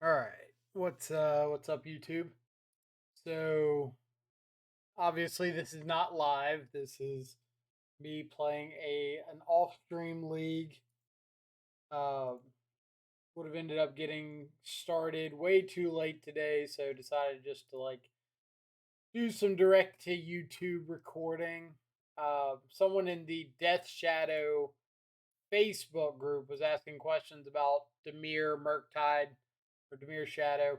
All right. What's up YouTube? So, obviously this is not live. This is me playing a an off-stream league. Um would have ended up getting started way too late today, so decided just to do some direct to YouTube recording. Someone in the Death Shadow Facebook group was asking questions about mURktide or Dimir Shadow.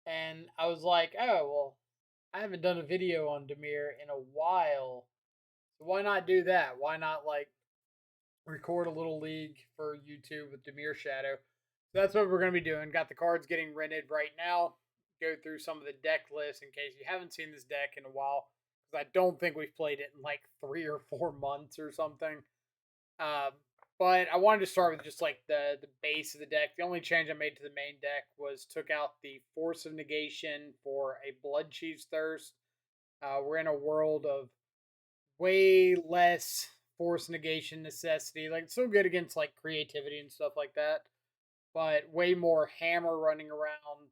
And I was like, oh, well, I haven't done a video on Dimir in a while. So why not do that? Why not record a little league for YouTube with Dimir Shadow? So that's what we're going to be doing. Got the cards getting rented right now. Go through some of the deck lists in case you haven't seen this deck in a while. Because I don't think we've played it in like 3 or 4 months or something. Um, but I wanted to start with just like the base of the deck. The only change I made to the main deck was took out the Force of Negation for a Blood Chief's Thirst. We're in a world of way less Force Negation necessity. Like it's still good against like creativity and stuff like that, but way more Hammer running around,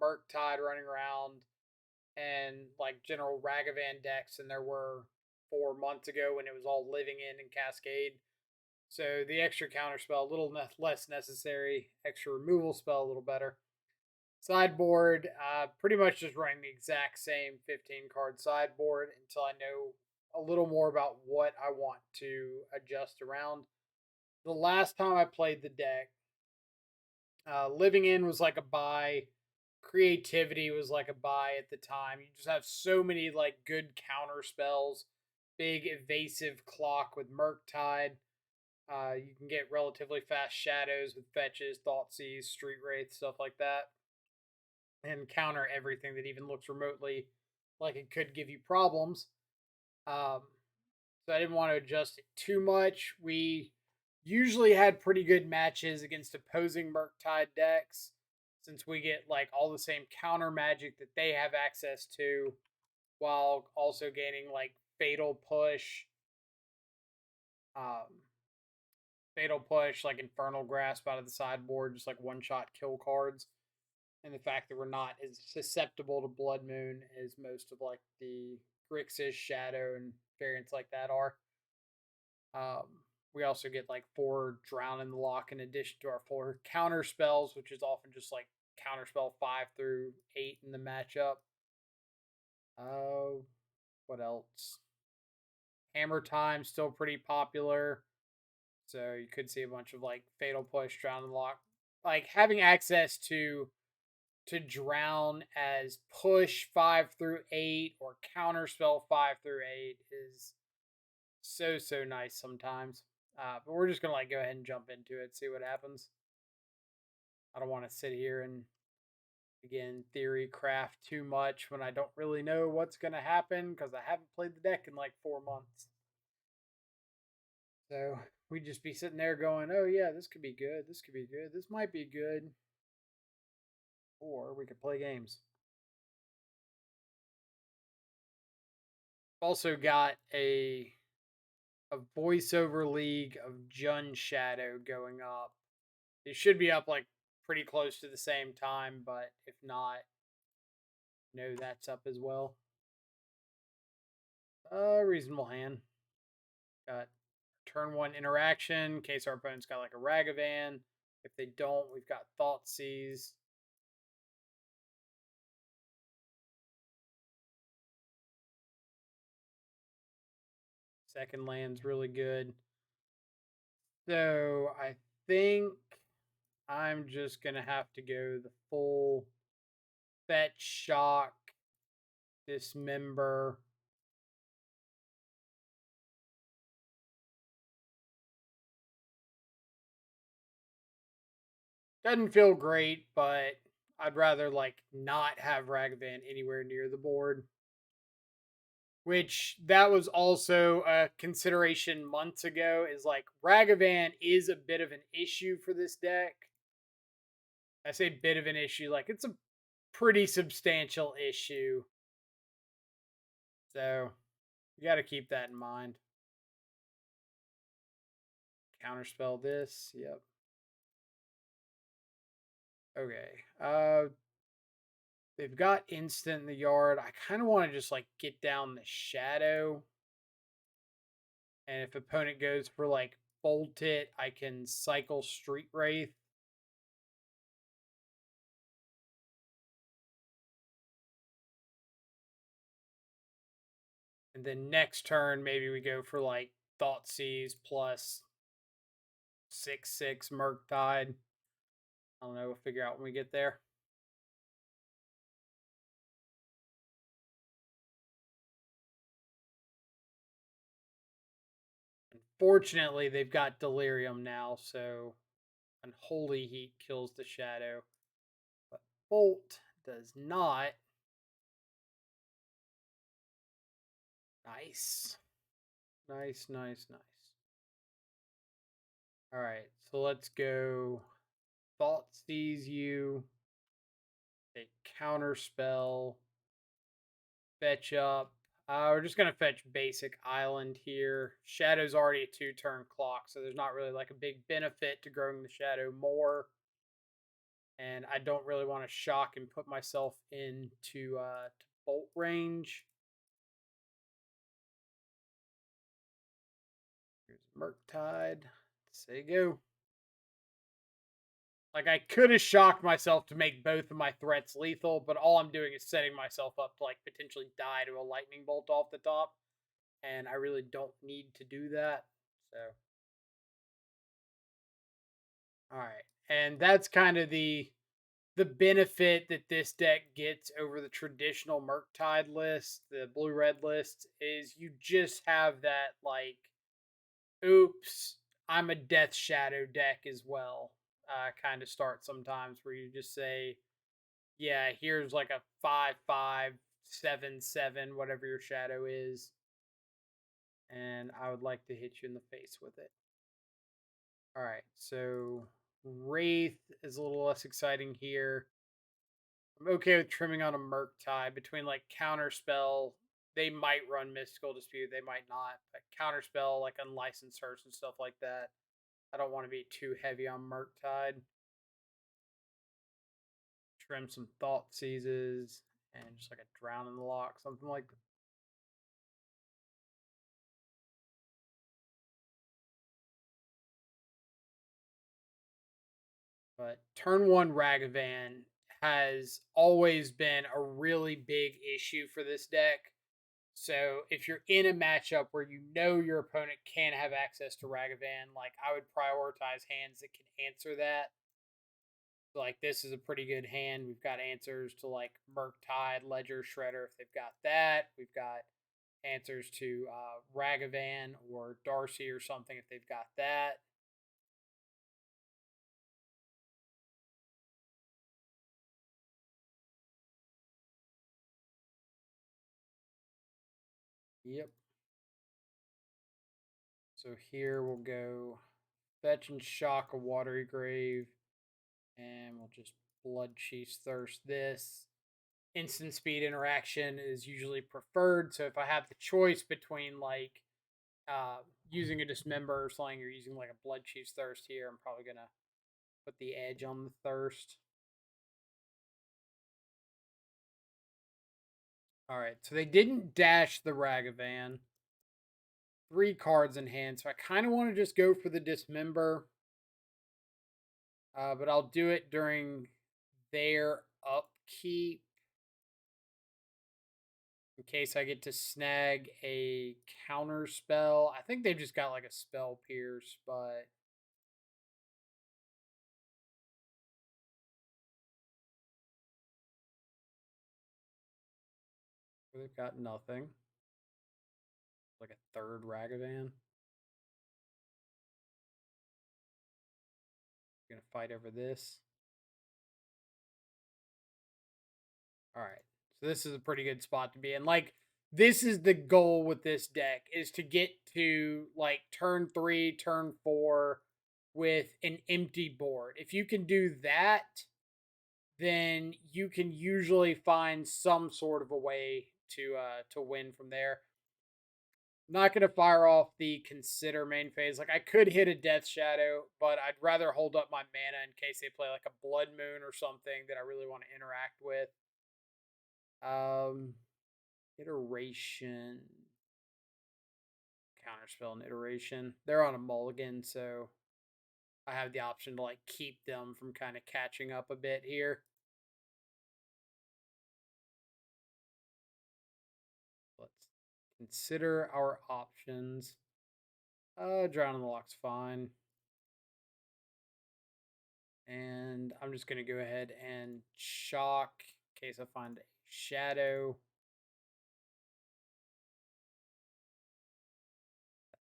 mURktide running around, and like general Ragavan decks than there were 4 months ago when it was all living in and Cascade. So the extra counter spell a little less necessary. Extra removal spell a little better. Sideboard, pretty much just running the exact same 15 card sideboard until I know a little more about what I want to adjust around. The last time I played the deck, Living In was like a buy. Creativity was like a buy at the time. You just have so many like good counter spells. Big evasive clock with mURktide. You can get relatively fast shadows with fetches, Thoughtseize, Street Wraith, stuff like that, and counter everything that even looks remotely like it could give you problems. Um, so I didn't want to adjust it too much. We usually had pretty good matches against opposing mURktide decks since we get like all the same counter magic that they have access to while also gaining like um, fatal push, like Infernal Grasp out of the sideboard, just like one shot kill cards. And the fact that we're not as susceptible to Blood Moon as most of like the Grixis, Shadow, and variants like that are. Um, we also get like 4 Drown in the Lock in addition to our 4 counter spells, which is often just like counter spell 5 through 8 in the matchup. Uh, what else? Hammer Time still pretty popular. So you could see a bunch of like Fatal Push, Drown and Lock. Like having access to drown as push 5 through 8 or counterspell 5 through 8 is so nice sometimes. But we're just gonna like go ahead and jump into it, see what happens. I don't want to sit here and again theory craft too much when I don't really know what's gonna happen because I haven't played the deck in like 4 months. So we'd just be sitting there going, "Oh yeah, this could be good. This could be good. This might be good." Or we could play games. Also got a voiceover league of Jun Shadow going up. It should be up like pretty close to the same time, but if not, no, that's up as well. Reasonable hand. Got turn 1 interaction in case our opponent's got like a Ragavan. If they don't, we've got Thoughtseize. Second land's really good. So I think I'm just gonna have to go the full fetch, shock, dismember. Doesn't feel great, but I'd rather like not have Ragavan anywhere near the board. Which that was also a consideration months ago. Is like Ragavan is a bit of an issue for this deck. I say bit of an issue, like it's a pretty substantial issue. So you got to keep that in mind. Counterspell this. Yep. Okay. They've got instant in the yard. I kind of want to just like get down the shadow. And if opponent goes for like bolt it, I can cycle Street Wraith. And then next turn, maybe we go for like Thoughtseize plus 6/6 mURktide. I don't know. We'll figure out when we get there. Unfortunately, they've got Delirium now, so Unholy Heat kills the Shadow. But Bolt does not. Nice. Nice, nice, nice. All right, so let's go. Thought sees you. A counter spell. Fetch up. We're just gonna fetch basic island here. Shadow's already a 2-turn clock, so there's not really like a big benefit to growing the shadow more. And I don't really want to shock and put myself into to bolt range. Here's mURktide. Say go. Like I could have shocked myself to make both of my threats lethal, but all I'm doing is setting myself up to like potentially die to a lightning bolt off the top, and I really don't need to do that. So, all right, and that's kind of the benefit that this deck gets over the traditional mURktide list, the blue red list, is you just have that like, oops, I'm a Death Shadow deck as well. Kind of start sometimes where you just say, yeah, here's like a 5/5 7/7, whatever your shadow is, and I would like to hit you in the face with it. All right, so Wraith is a little less exciting here. I'm okay with trimming on a mURktide between like counterspell. They might run Mystical Dispute, they might not. But counterspell, like Unlicensed Search and stuff like that. I don't want to be too heavy on mURktide. Trim some Thought Seizes and just like a Drown in the Lock, something like that. But turn one Ragavan has always been a really big issue for this deck. So if you're in a matchup where you know your opponent can have access to Ragavan, like I would prioritize hands that can answer that. Like this is a pretty good hand. We've got answers to like mURktide, Ledger, Shredder if they've got that. We've got answers to Ragavan or Darcy or something if they've got that. Yep. So here we'll go fetch and shock a Watery Grave, and we'll just Blood Chief's Thirst this. Instant speed interaction is usually preferred. So if I have the choice between like using a Dismember or something, or using like a Blood Chief's Thirst here, I'm probably gonna put the edge on the Thirst. All right, so they didn't dash the Ragavan. 3 cards in hand, so I kind of want to just go for the Dismember. But I'll do it during their upkeep in case I get to snag a counter spell. I think they've just got like a Spell Pierce, but they've got nothing. Like a third Ragavan. Gonna fight over this. All right. So this is a pretty good spot to be in. Like this is the goal with this deck is to get to like turn 3, turn 4 with an empty board. If you can do that, then you can usually find some sort of a way to win from there. not gonna fire off the consider main phase. Like I could hit a Death Shadow, but I'd rather hold up my mana in case they play like a Blood Moon or something that I really want to interact with. Um, iteration, counterspell, and iteration. They're on a mulligan, so I have the option to like keep them from kind of catching up a bit here. Let's consider our options. Drown in the Lock's fine. And I'm just going to go ahead and shock in case I find a shadow.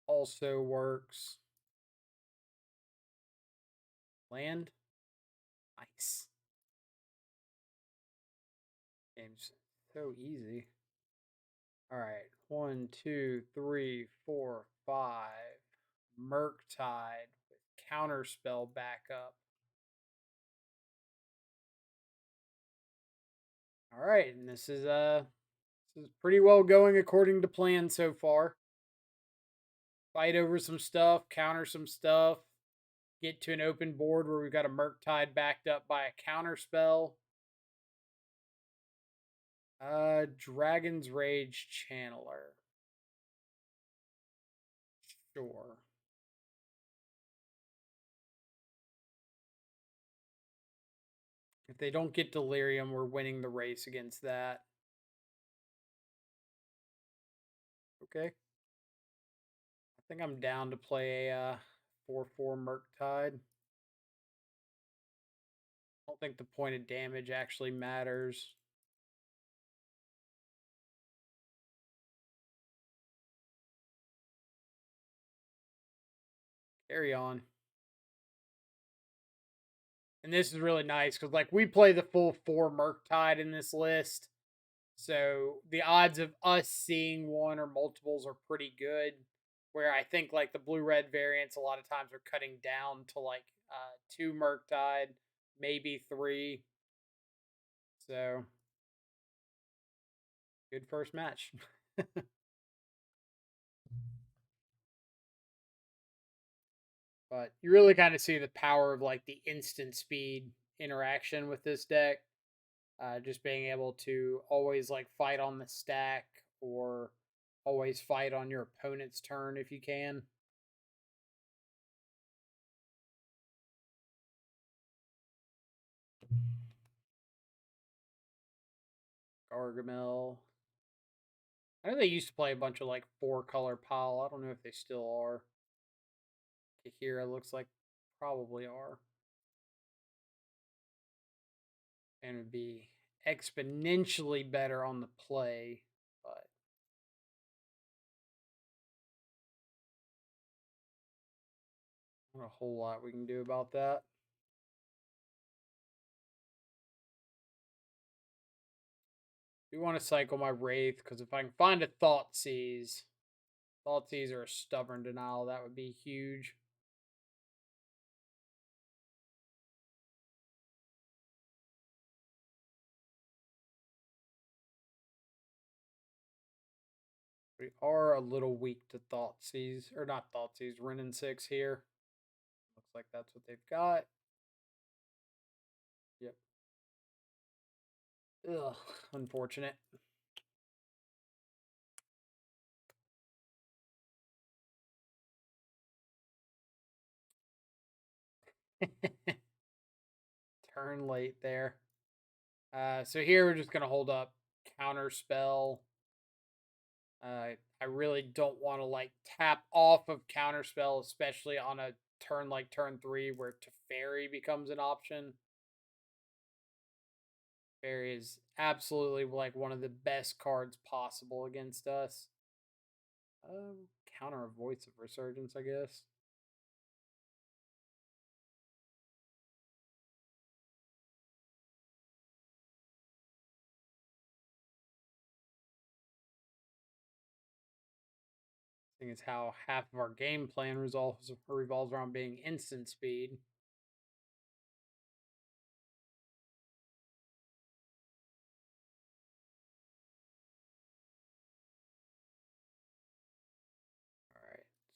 Also works. Land. Nice. Game's so easy. All right. 1, 2, 3, 4, 5. mURktide with counterspell backup. All right, and this is pretty well going according to plan so far. Fight over some stuff, counter some stuff, get to an open board where we've got a mURktide backed up by a counter spell. Dragon's Rage Channeler. Sure. If they don't get Delirium, we're winning the race against that. Okay. I think I'm down to play a 4/4 mURktide. I don't think the point of damage actually matters. Carry on. And this is really nice because, like, we play the full 4 mURktide in this list. So the odds of us seeing one or multiples are pretty good. Where I think, like, the blue red variants, a lot of times are cutting down to like 2 mURktide, maybe 3. So good first match. But you really kind of see the power of like the instant speed interaction with this deck. Just being able to always like fight on the stack or always fight on your opponent's turn if you can. Gargamel. I know they used to play a bunch of like 4-color pile. I don't know if they still are. Kahira looks like probably are. And would be exponentially better on the play, but not a whole lot we can do about that. I do want to cycle my Wraith because if I can find a Thoughtseize or a Stubborn Denial, that would be huge. We are a little weak to Thoughtseize, or not Thoughtseize, Wrenn and 6 here. Looks like that's what they've got. Yep. Ugh, unfortunate. Turn late there. So here we're just gonna hold up counter spell. I really don't want to like tap off of counter spell, especially on a turn like turn 3 where Teferi becomes an option. Teferi is absolutely like one of the best cards possible against us. Counter a Voice of Resurgence, I guess. Seeing as how half of our game plan revolves around being instant speed.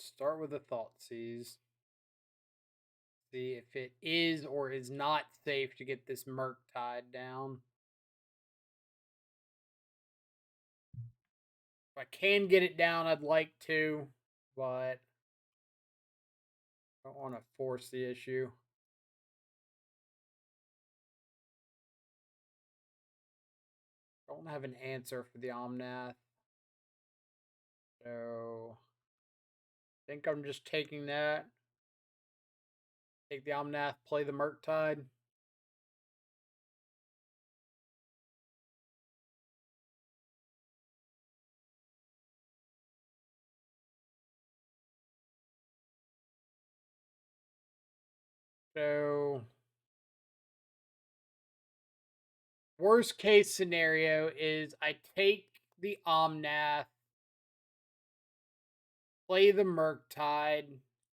start with a thought seize. See if it is or is not safe to get this mURktide down. If I can get it down, I'd like to, but I don't want to force the issue. Don't have an answer for the Omnath. So I think I'm just taking that. Take the Omnath, play the mURktide. So worst case scenario is I take the Omnath, play the mURktide,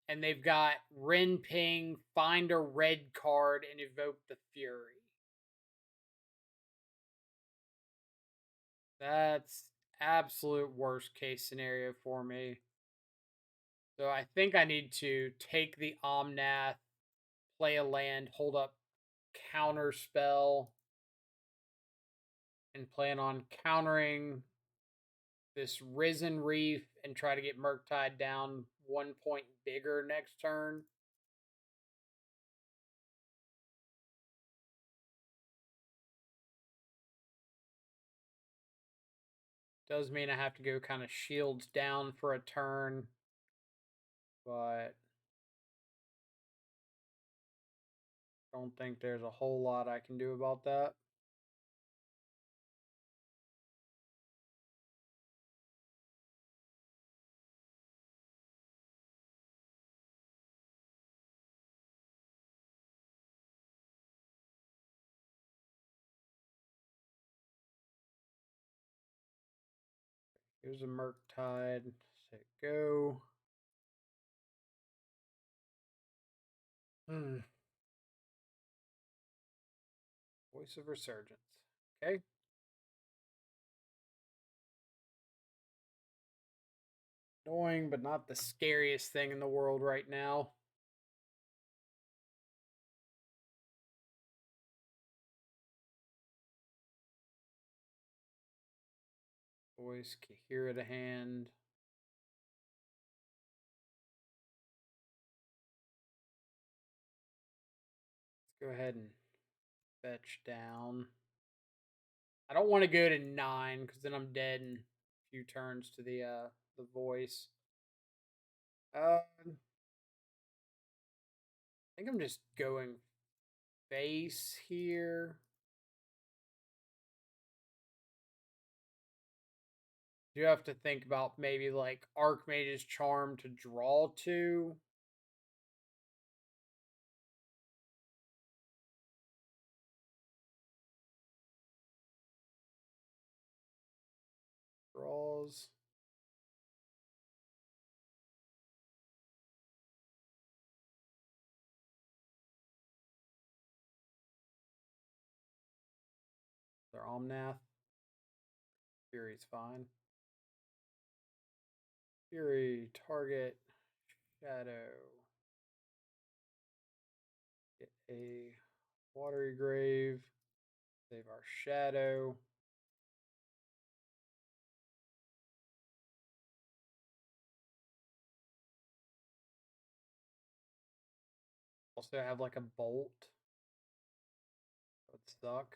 and they've got Ren Ping, find a red card, and evoke the Fury. That's absolute worst case scenario for me. So I think I need to take the Omnath, play a land, hold up counter spell, and plan on countering this Risen Reef and try to get mURktide down 1 point bigger next turn. Does mean I have to go kind of shields down for a turn, but don't think there's a whole lot I can do about that. Here's a mURktide. Say go. Voice of Resurgence. Okay. Annoying, but not the scariest thing in the world right now. Voice Kahira to hand. Let's go ahead and fetch down. I don't want to go to 9 because then I'm dead in a few turns to the voice. I think I'm just going face here. You have to think about maybe like Archmage's Charm to draw 2. Draws. Their Omnath. Fury's fine. Fury, target, Shadow. Get a Watery Grave. Save our Shadow. Also have like a Bolt. That's stuck.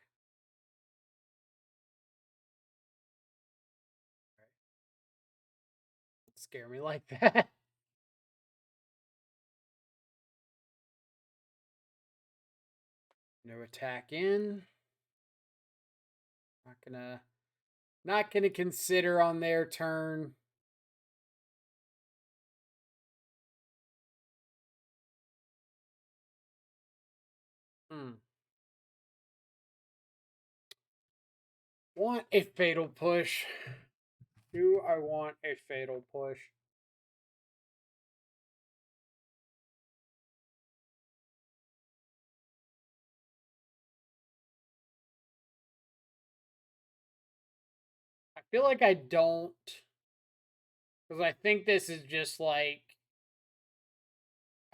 Right. Don't scare me like that. No attack in. Not gonna consider on their turn. Want a fatal push? Do I want a fatal push? I feel like I don't. Because I think this is just like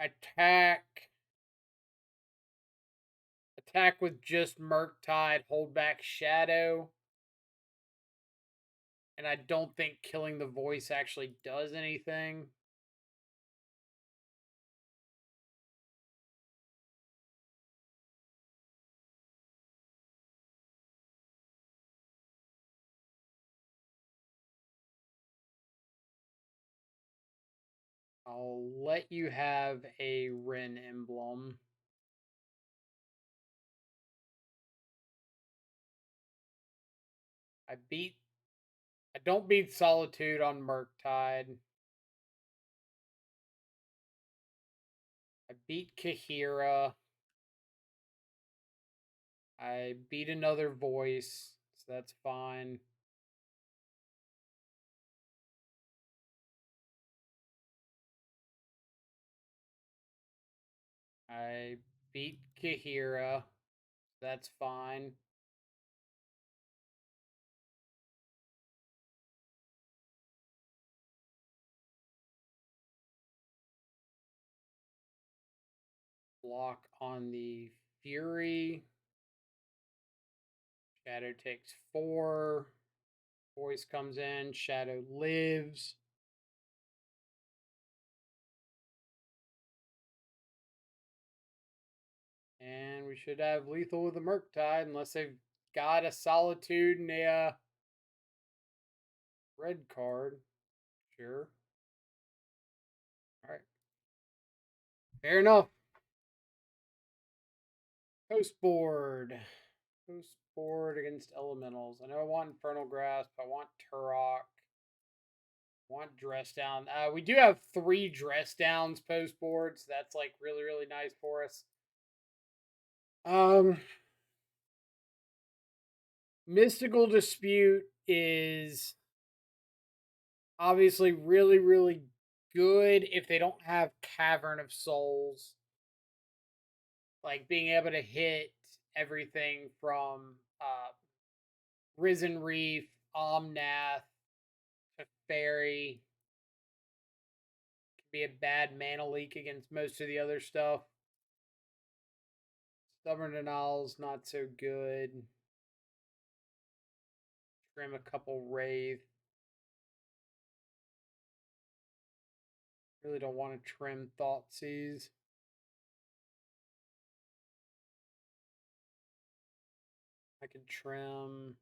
Attack. Attack with just mURktide, hold back Shadow. And I don't think killing the voice actually does anything. I'll let you have a Ren emblem. I don't beat Solitude on mURktide. I beat Kahira. I beat another voice, so that's fine. I beat Kahira, that's fine. Block on the Fury. Shadow takes 4. Voice comes in. Shadow lives. And we should have lethal with the mURktide, unless they've got a Solitude and a red card. Sure. All right. Fair enough. Post board. Post board against elementals. I know I want Infernal Grasp. I want Turok. I want Dress Down. We do have 3 Dress Downs post boards. So that's like really, really nice for us. Mystical Dispute is obviously really, really good if they don't have Cavern of Souls. Like being able to hit everything from Risen Reef, Omnath, to Fairy. Can be a bad mana leak against most of the other stuff. Stubborn Denial's not so good. Trim a couple Wraith. Really don't want to trim Thoughtseize. I could trim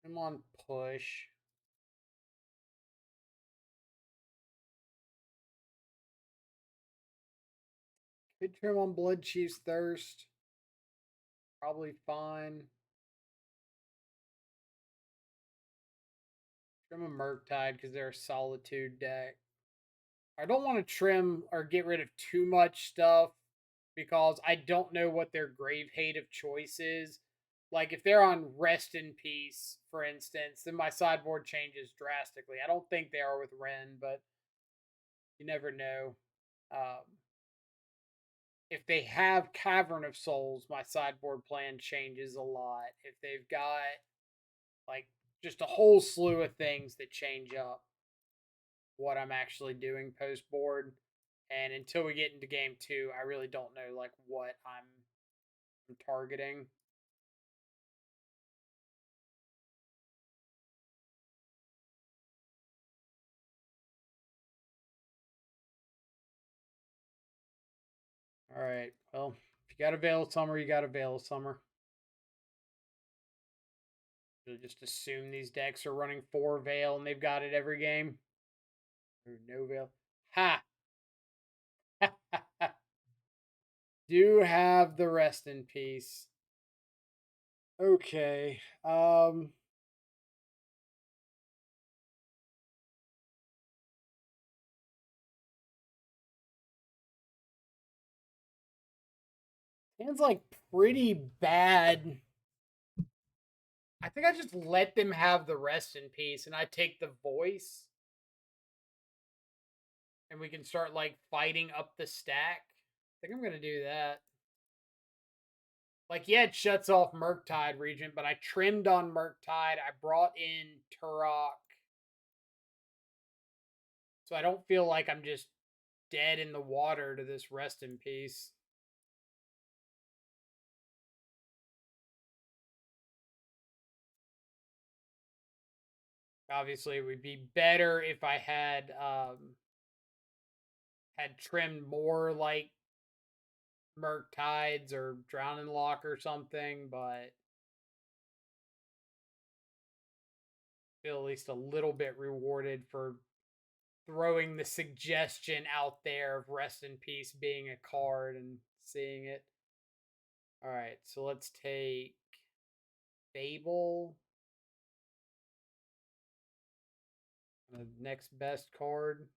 him on push. Could trim on Blood Chief's Thirst. Probably fine. Trim a mURktide because they're a Solitude deck. I don't want to trim or get rid of too much stuff because I don't know what their grave hate of choice is. Like if they're on Rest in Peace, for instance, then my sideboard changes drastically. I don't think they are with Ren, but you never know. Um, if they have Cavern of Souls, my sideboard plan changes a lot. If they've got like just a whole slew of things that change up what I'm actually doing post board. And until we get into game 2, I really don't know like what I'm targeting. All right. Well, if you got a Veil of Summer, you got a Veil of Summer. You'll just assume these decks are running 4 Veil and they've got it every game. Or no Veil. Ha! Do have the Rest in Peace. Okay. Sounds like pretty bad. I think I just let them have the Rest in Peace and I take the voice. And we can start like fighting up the stack. I think I'm gonna do that. Like, yeah, it shuts off mURktide Regent, but I trimmed on mURktide. I brought in Turok. So I don't feel like I'm just dead in the water to this rest in peace. Obviously, it would be better if I had trimmed more like mURktides or Drowning Lock or something, but feel at least a little bit rewarded for throwing the suggestion out there of Rest in Peace being a card and seeing it. All right, so let's take Fable. The next best card.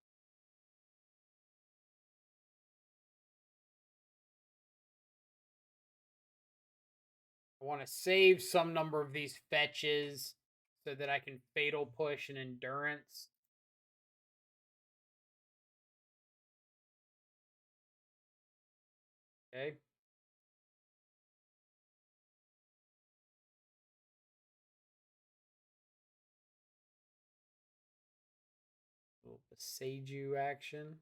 I want to save some number of these fetches so that I can Fatal Push and Endurance. Okay. A little Beseiju action.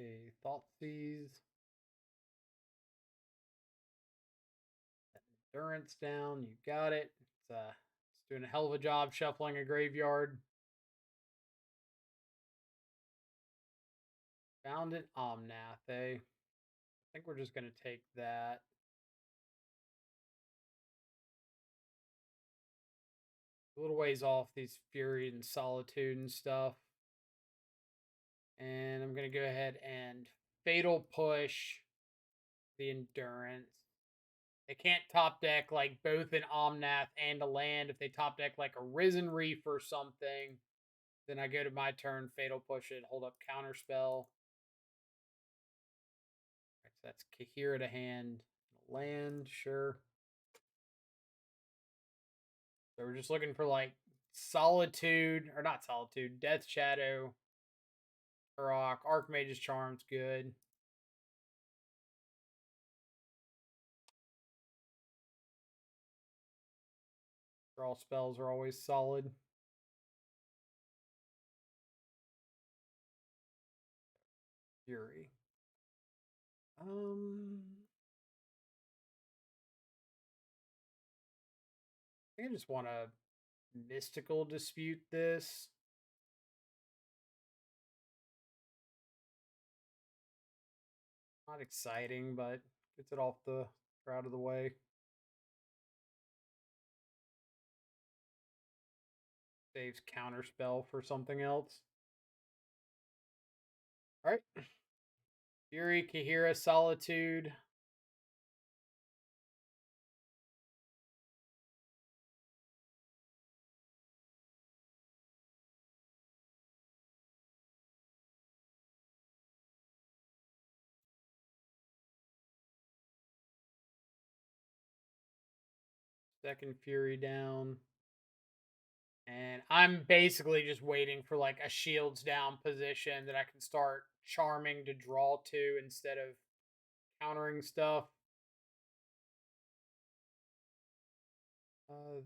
A Thoughtseize. Endurance down. You got it. It's doing a hell of a job shuffling a graveyard. Found an Omnath, eh? I think we're just going to take that. A little ways off these Fury and Solitude and stuff. And I'm going to go ahead and Fatal Push the Endurance. They can't top deck like both an Omnath and a land. If they top deck like a Risen Reef or something, then I go to my turn, Fatal Push it, hold up Counterspell. Right, so that's Kahira to hand. Land, sure. So we're just looking for like Solitude, or not Solitude, Death Shadow, Turok, Archmage's Charm's good. Draw spells are always solid. Fury. I think I just want to mystical dispute this. Not exciting, but gets it off the out of the way. Saves counterspell for something else. All right. Fury, Kahira, Solitude. Second Fury down. And I'm basically just waiting for like a shields down position that I can start charming to draw to instead of countering stuff.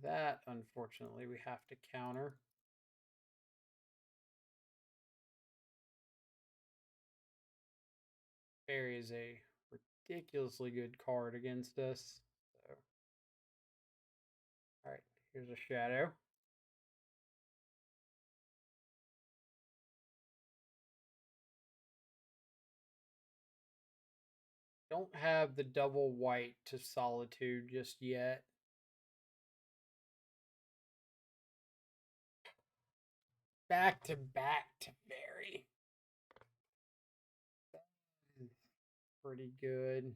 That, unfortunately, we have to counter. Fairy is a ridiculously good card against us. So, all right, here's a Shadow. Don't have the double white to Solitude just yet. Back to Fairy. Pretty good.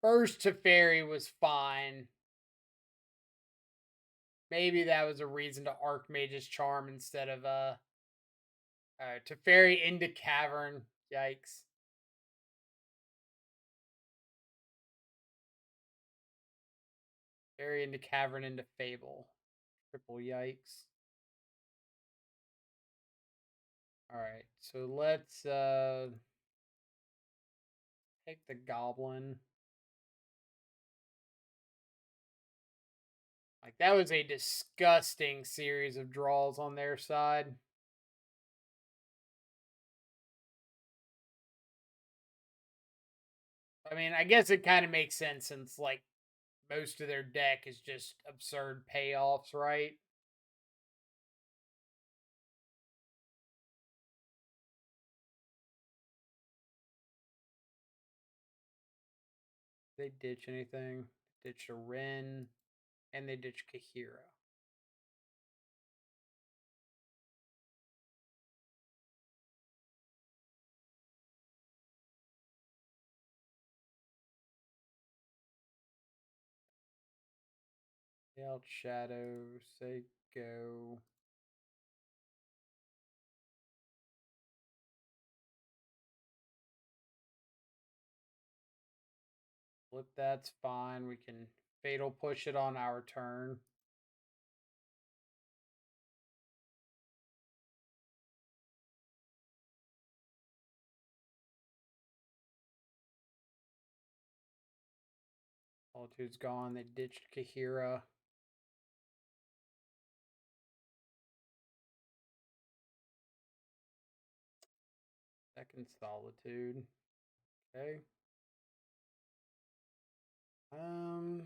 First to Fairy was fine. Maybe that was a reason to Archmage's Charm instead of to Fairy into Cavern. Yikes. Fairy into Cavern into Fable. Triple yikes. Alright, so let's take the goblin. Like, that was a disgusting series of draws on their side. I mean, I guess it kind of makes sense since, like, most of their deck is just absurd payoffs, right? They ditch anything. Ditch a Ren, and they ditch Kahira. Out Shadow, say go. Flip, that's fine. We can fatal push it on our turn. Solitude's gone. They ditched Kahira. Second Solitude. Okay. Um.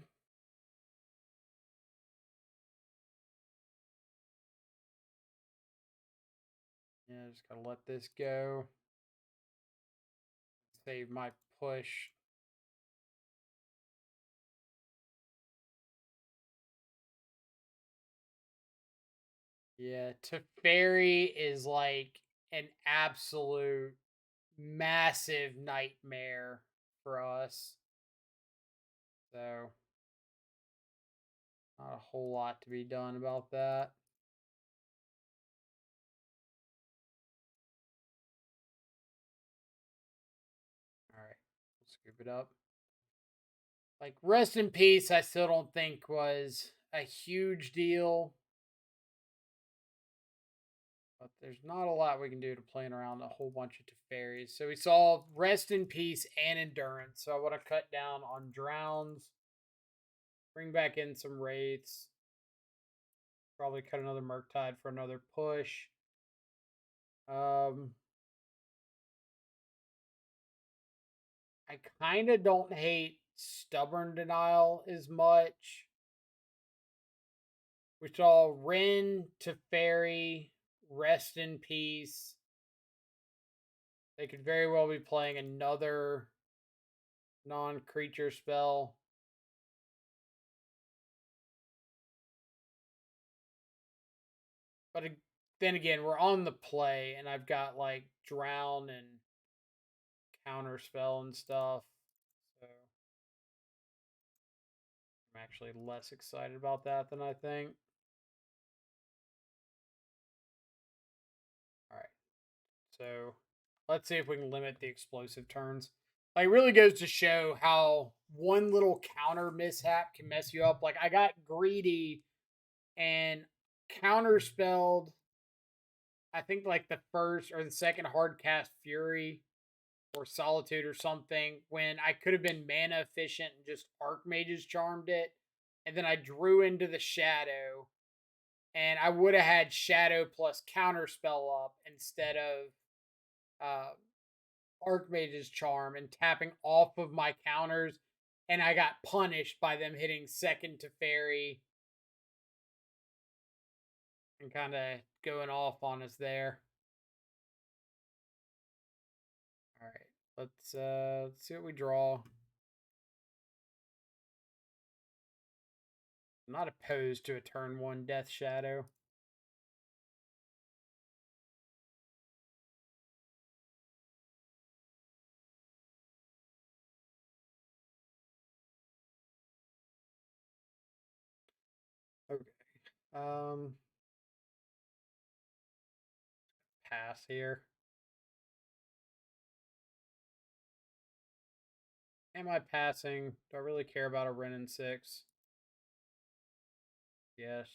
Yeah, just gotta let this go. Save my push. Yeah, Teferi is like an absolute massive nightmare for us. So, not a whole lot to be done about that. All right, we'll scoop it up. Like, Rest in Peace, I still don't think was a huge deal. But there's not a lot we can do to playing around a whole bunch of Teferis. So we saw Rest in Peace and Endurance. So I want to cut down on Drowns, bring back in some Wraiths, probably cut another mURktide for another push. Um, I kind of don't hate Stubborn Denial as much. We saw Rin, Teferi, Rest in Peace. They could very well be playing another non-creature spell. But then again, we're on the play, and I've got like Drown and Counterspell and stuff. So I'm actually less excited about that than I think. All right. So let's see if we can limit the explosive turns. Like, really goes to show how one little counter mishap can mess you up. Like, I got greedy and counterspelled, I think, like the first or the second hard cast Fury or Solitude or something, when I could have been mana efficient and just Archmage's Charmed it. And then I drew into the Shadow, and I would have had Shadow plus Counterspell up instead of uh, Archmage's Charm and tapping off of my counters. And I got punished by them hitting second to Fairy and kind of going off on us there. All right, let's see what we draw. I'm not opposed to a turn one Death Shadow. Okay. Pass here. Am I passing? Do I really care about a Ren and 6? Yes.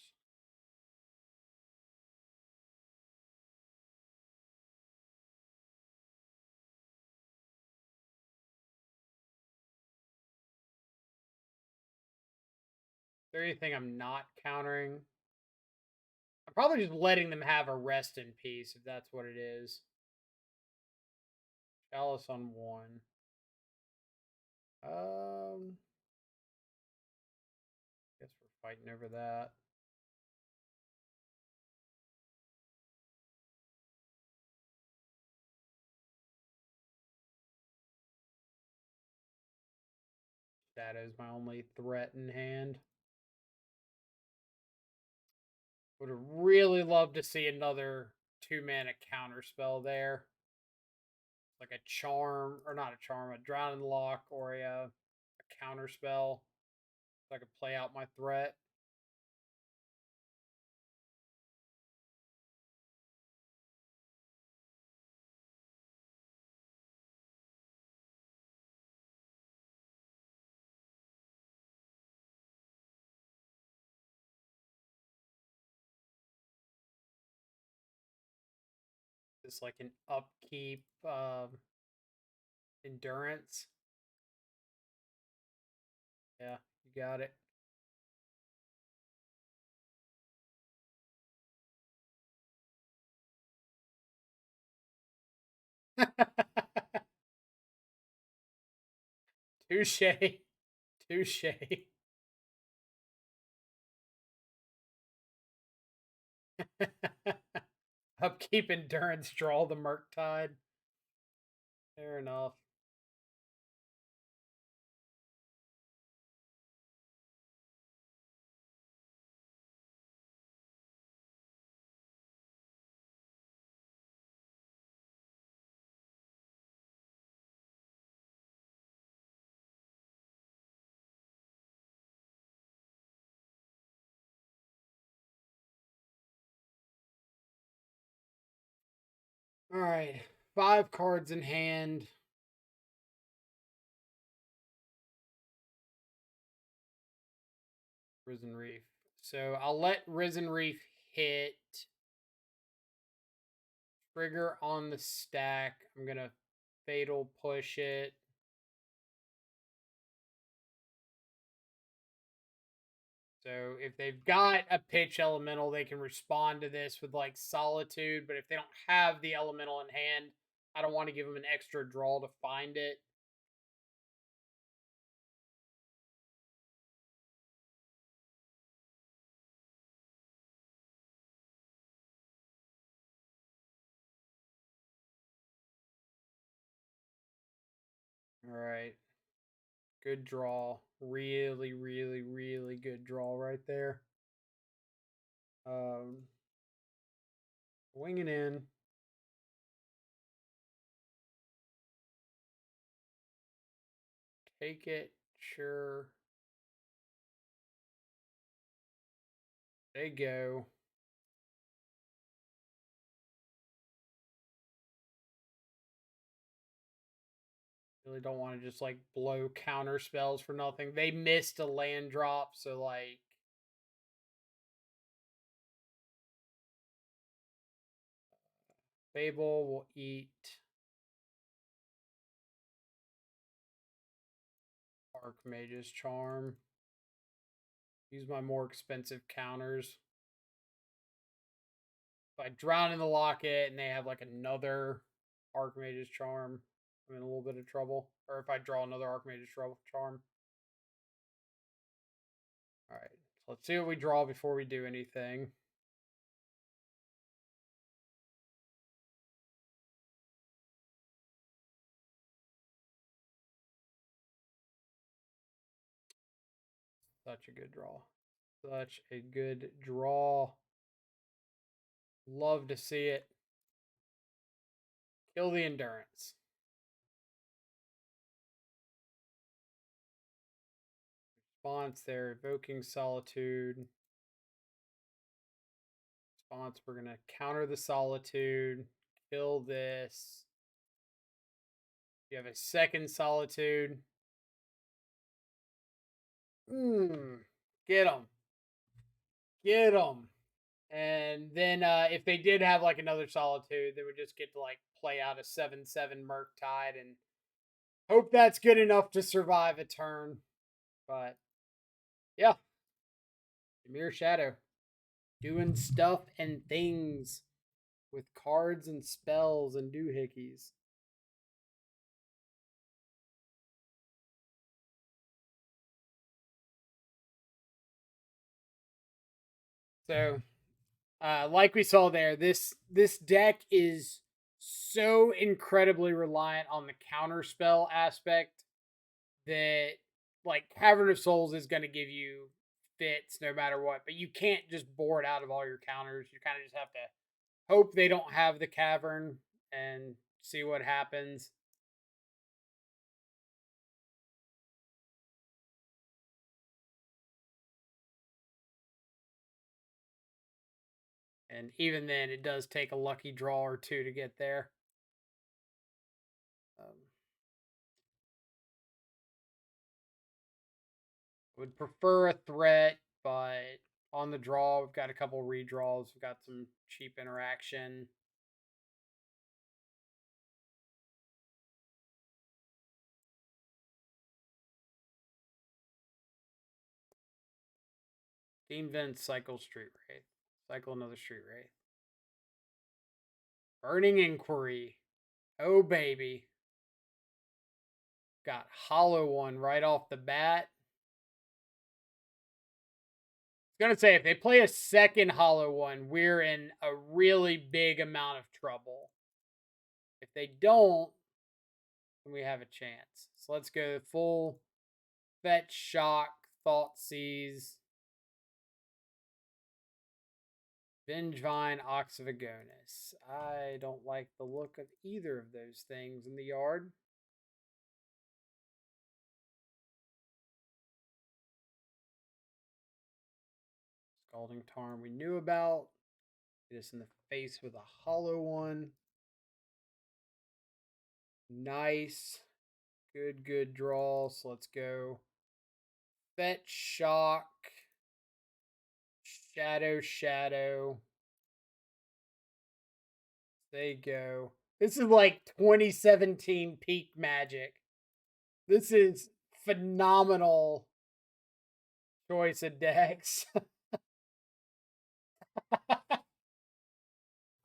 there anything I'm not countering? I'm probably just letting them have a rest in peace if that's what it is. Chalice on 1. Guess we're fighting over that. Shadow's my only threat in hand. Would have really loved to see another 2-mana counter spell there. Like a charm, or not a charm, a drowning lock or a counter spell. So I could play out my threat. It's like an upkeep endurance. Yeah, you got it. Touche. Touche. Upkeep endurance, draw the mURktide. Fair enough. All right, 5 cards in hand. Risen Reef. So I'll let Risen Reef hit. Trigger on the stack. I'm gonna fatal push it. So if they've got a pitch elemental, they can respond to this with like Solitude. But if they don't have the elemental in hand, I don't want to give them an extra draw to find it. All right. Good draw. Really, really, really good draw right there. Winging in. Take it. Sure. They go. Really don't want to just like blow counter spells for nothing. They missed a land drop, so like Fable will eat Archmage's Charm. Use my more expensive counters. If I drown in the locket and they have like another Archmage's Charm, I'm in a little bit of trouble. Or if I draw another Archmage's Charm. Alright, so let's see what we draw before we do anything. Such a good draw. Such a good draw. Love to see it. Kill the endurance. Response there, evoking solitude. Response, we're gonna counter the solitude, kill this. You have a second solitude. Get them. Get them. And then if they did have like another solitude, they would just get to like play out a 7/7 mURktide and hope that's good enough to survive a turn. But yeah, Dimir Shadow. Doing stuff and things with cards and spells and doohickeys. So, like we saw there, this deck is so incredibly reliant on the counter spell aspect that like Cavern of Souls is going to give you fits no matter what, but you can't just board out of all your counters. You kind of just have to hope they don't have the cavern and see what happens. And even then, it does take a lucky draw or two to get there. Um, would prefer a threat, but on the draw, we've got a couple redraws. We've got some cheap interaction. Dean Vent, cycle Street Wraith. Cycle another Street Wraith. Burning Inquiry. Oh, baby. Got Hollow One right off the bat. I was going to say, if they play a second Hollow One, we're in a really big amount of trouble. If they don't, then we have a chance. So let's go full Fetch, Shock, Thought Seize, Vengevine, Oxyvagonus. I don't like the look of either of those things in the yard. Scalding Tarn we knew about. Hit us in the face with a Hollow One. Nice. Good draw. So let's go Fetch, Shock, Shadow. There you go. This is like 2017 peak Magic. This is phenomenal choice of decks.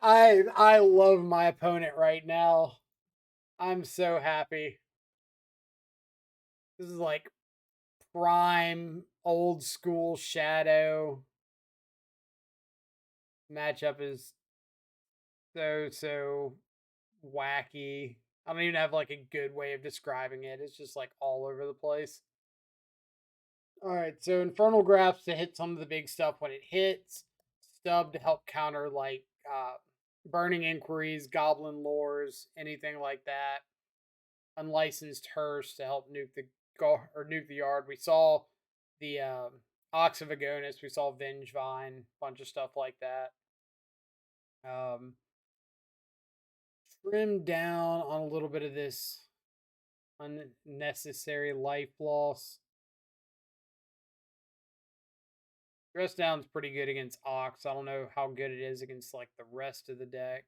I love my opponent right now. I'm so happy. This is like prime old school Shadow. Matchup is so wacky. I don't even have like a good way of describing it. It's just like all over the place. All right, so Infernal Grasp to hit some of the big stuff when it hits. Stub to help counter like Burning Inquiries, Goblin Lores, anything like that. Unlicensed Hearse to help nuke the nuke the yard. We saw the Oxyvagonus. We saw Vengevine, bunch of stuff like that. Trim down on a little bit of this unnecessary life loss. Dress down's pretty good against Ox. I don't know how good it is against like the rest of the deck.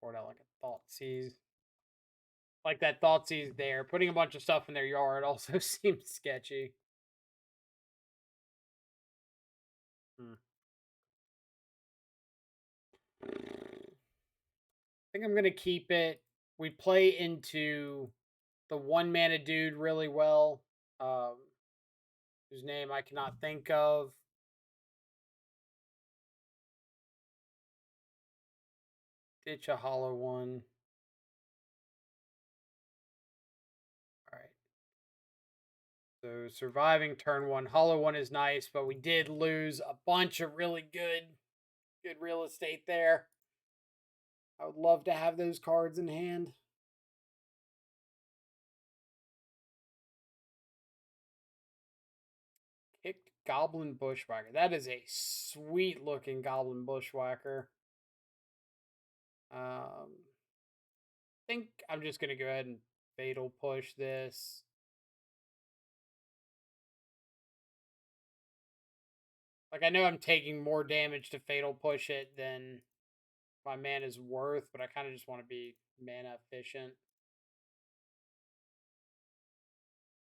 Board out like a Thought Seize. Like that Thought Seize there. Putting a bunch of stuff in their yard also seems sketchy. I think I'm gonna keep it. We play into the 1 mana dude really well. Whose name I cannot think of. Ditch a Hollow One. Alright. So surviving turn 1. Hollow One is nice, but we did lose a bunch of really good real estate there. I would love to have those cards in hand. Kicked Goblin Bushwhacker. That is a sweet looking Goblin Bushwhacker. I think I'm just going to go ahead and Fatal Push this. Like, I know I'm taking more damage to Fatal Push it than my mana's worth, but I kind of just want to be mana efficient.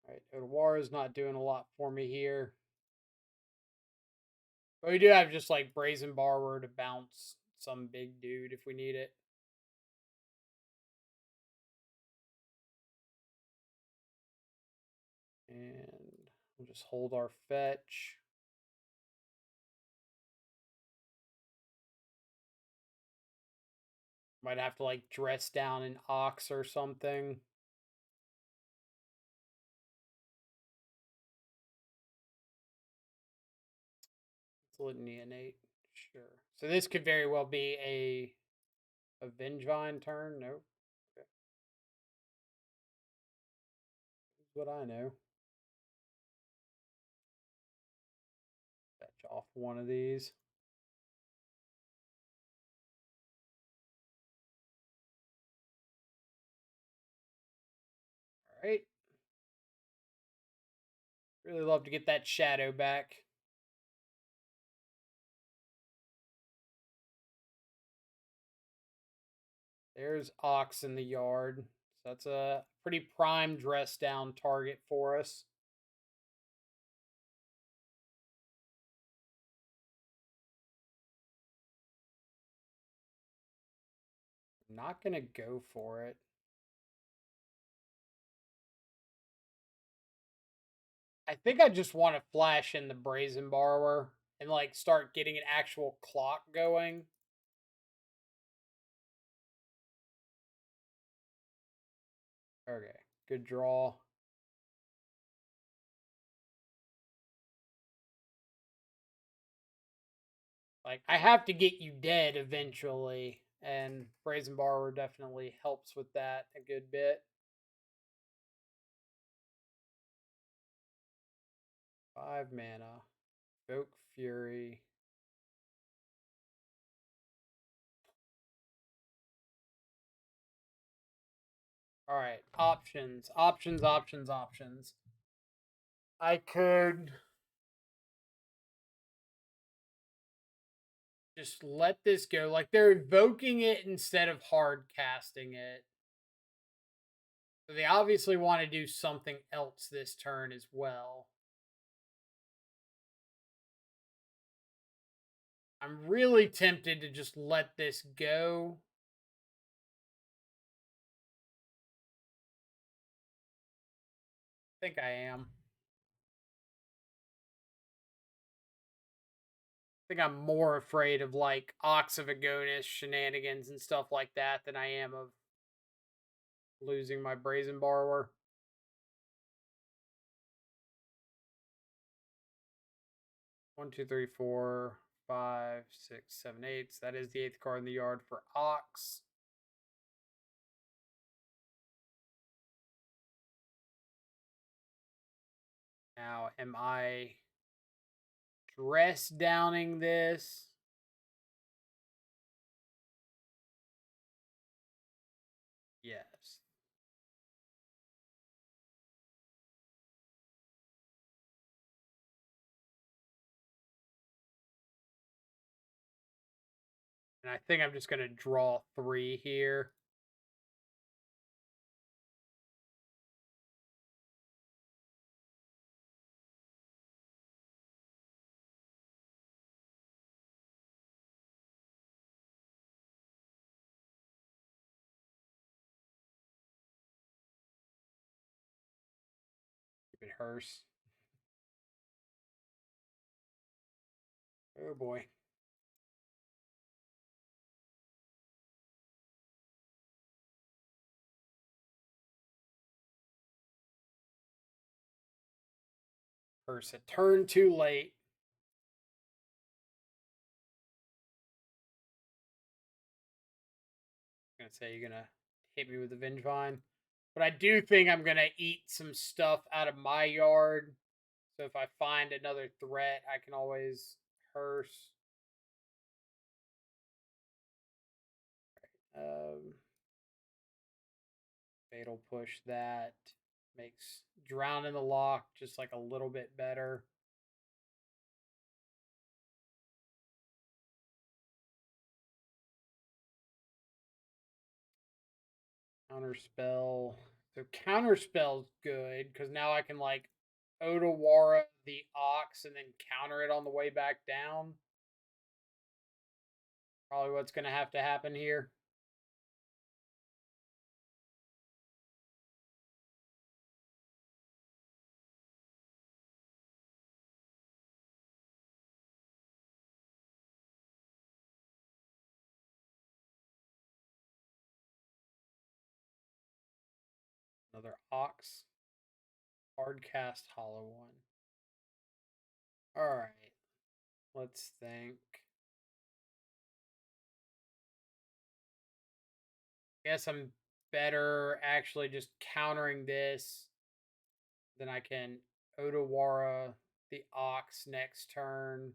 Alright, Odawara's not doing a lot for me here. But we do have just like Brazen Borrower to bounce some big dude if we need it. And we'll just hold our fetch. Might have to like dress down an Ox or something. Let's Neonate. Sure. So this could very well be a Vengevine turn. Nope. Okay. That's what I know. Fetch off one of these. All right. Really love to get that shadow back. There's Ox in the yard. So that's a pretty prime dress down target for us. I'm not going to go for it. I think I just want to flash in the Brazen Borrower and like start getting an actual clock going. Okay, good draw. Like, I have to get you dead eventually, and Brazen Borrower definitely helps with that a good bit. 5 mana. Evoke Fury. Alright, options. Options, options, options. I could just let this go. Like, they're evoking it instead of hard casting it. So they obviously want to do something else this turn as well. I'm really tempted to just let this go. I think I am. I think I'm more afraid of like Ox of Agonis shenanigans and stuff like that than I am of losing my Brazen Borrower. One, two, three, four, five, six, seven, eight. So that is the 8th card in the yard for Ox. Now, am I dress downing this? Yes. And I think I'm just going to draw 3 here. Keep it hearse. Oh boy. Hearse a turn too late. I'm gonna say you're gonna hit me with the Vengevine. But I do think I'm gonna eat some stuff out of my yard. So if I find another threat, I can always hearse. Um, Fatal Push that makes Drown in the Loch just like a little bit better. Counter spell So counterspell's good because now I can like Otawara the Ox and then counter it on the way back down. Probably what's going to have to happen here. Another Ox. Hard cast hollow one. Alright. Let's think. Guess I'm better actually just countering this. Then I can Otawara the Ox next turn.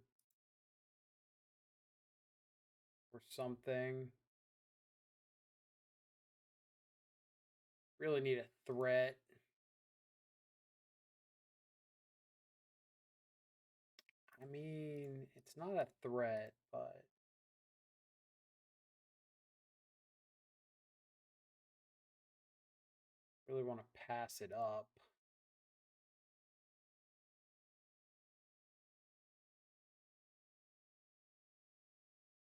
Or something. Really need a threat. I mean, it's not a threat, but really want to pass it up.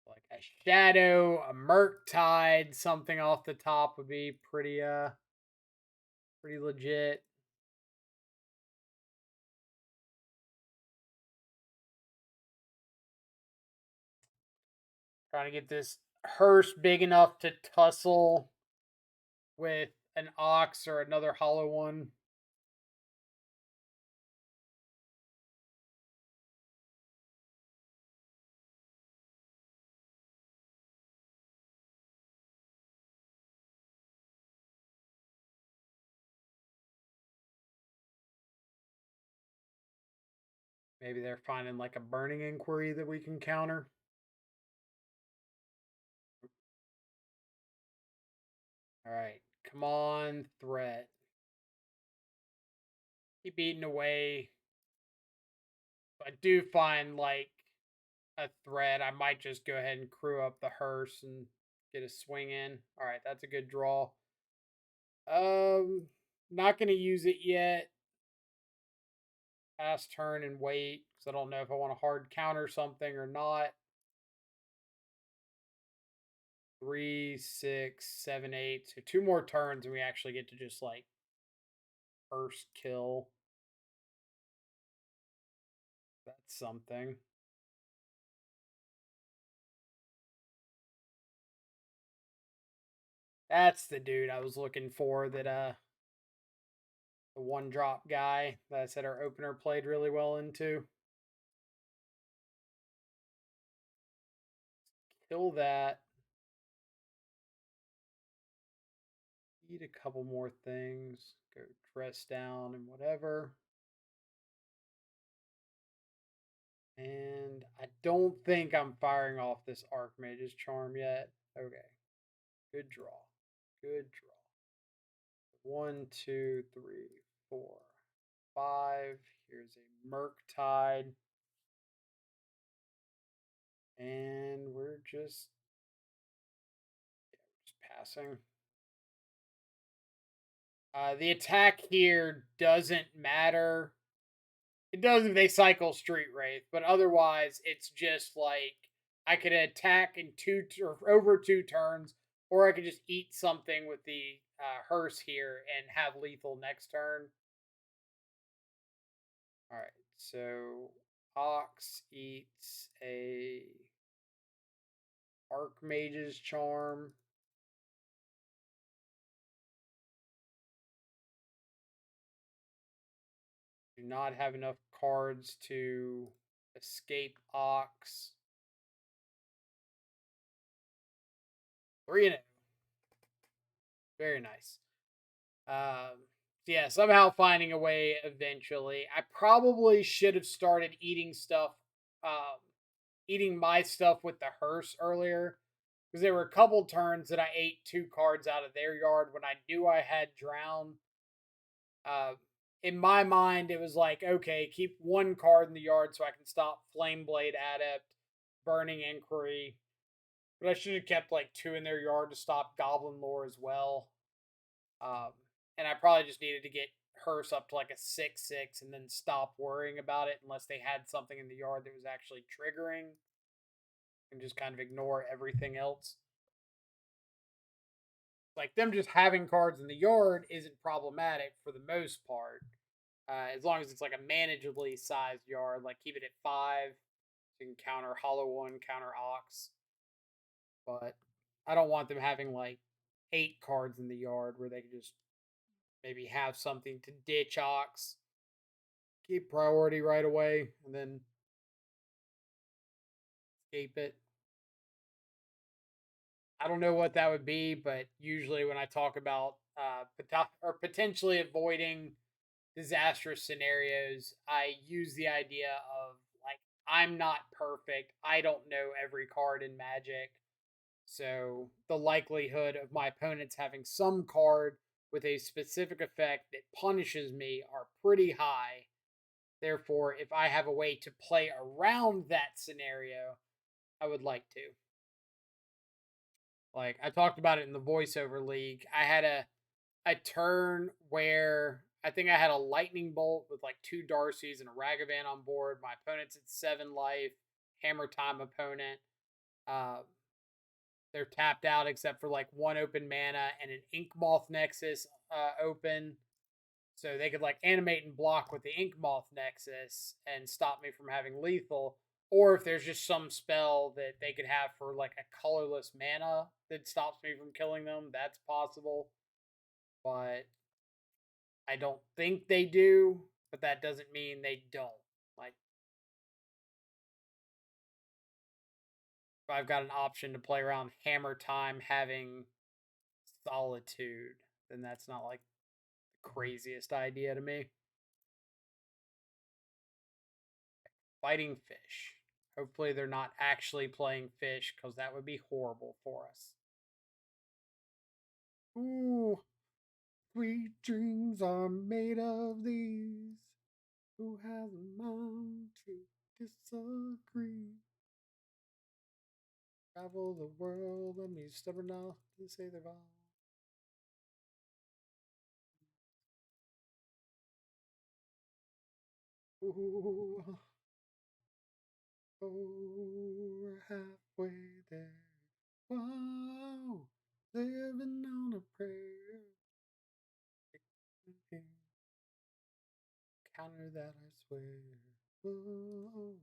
Like a Shadow, a mURktide, something off the top would be pretty legit. Trying to get this hearse big enough to tussle with an Ox or another hollow one. Maybe they're finding like a burning inquiry that we can counter. All right, come on, threat. Keep eating away. If I do find like a threat, I might just go ahead and crew up the hearse and get a swing in. All right, that's a good draw. Not gonna use it yet. Pass turn and wait because I don't know if I want to hard counter something or not. 3, 6, 7, 8. So 2 more turns and we actually get to just like first kill. That's something. That's the dude I was looking for that the one drop guy that I said our opener played really well into. Kill that. Eat a couple more things. Go dress down and whatever. And I don't think I'm firing off this Archmage's Charm yet. Okay. Good draw. Good draw. 1, 2, 3, 4, 5. Here's a mURktide. And we're just passing. The attack here doesn't matter. It does if they cycle Street Wraith, but otherwise it's just like I could attack in or over 2 turns, or I could just eat something with the hearse here and have lethal next turn. All right, so Ox eats a Archmage's Charm. Do not have enough cards to escape Ox. 3-0. Very nice. Yeah, somehow finding a way eventually. I probably should have started eating stuff, um, eating my stuff with the hearse earlier. Because there were a couple turns that I ate 2 cards out of their yard when I knew I had drown. Uh, in my mind, it was like, okay, keep 1 card in the yard so I can stop Flameblade Adept, Burning Inquiry. But I should have kept like 2 in their yard to stop Goblin Lore as well. Um, and I probably just needed to get Hearse up to like a 6/6 and then stop worrying about it unless they had something in the yard that was actually triggering and just kind of ignore everything else. Like them just having cards in the yard isn't problematic for the most part, as long as it's like a manageably sized yard. Like keep it at 5, so you can counter Hollow One, counter Ox. But I don't want them having like 8 cards in the yard where they can just maybe have something to ditch Ox, keep priority right away, and then escape it. I don't know what that would be, but usually when I talk about potentially avoiding disastrous scenarios, I use the idea of like, I'm not perfect. I don't know every card in Magic. So the likelihood of my opponents having some card with a specific effect that punishes me are pretty high. Therefore, if I have a way to play around that scenario, I would like to. Like I talked about it in the voiceover league. I had a turn where I think I had a lightning bolt with like 2 Darcys and a Ragavan on board. My opponent's at 7 life, hammer time opponent. Uh, they're tapped out except for like 1 open mana and an Ink Moth Nexus open. So they could like animate and block with the Ink Moth Nexus and stop me from having lethal. Or if there's just some spell that they could have for like a colorless mana that stops me from killing them, that's possible. But I don't think they do, but that doesn't mean they don't. Like, if I've got an option to play around Hammer Time having Solitude, then that's not like the craziest idea to me. Fighting fish. Hopefully, they're not actually playing fish because that would be horrible for us. Ooh, sweet dreams are made of these. Who has a mind to disagree? Travel the world, let me stubborn enough to say they're all. Ooh, oh, we're halfway there. Whoa, living on a prayer. Counter that, I swear. Whoa.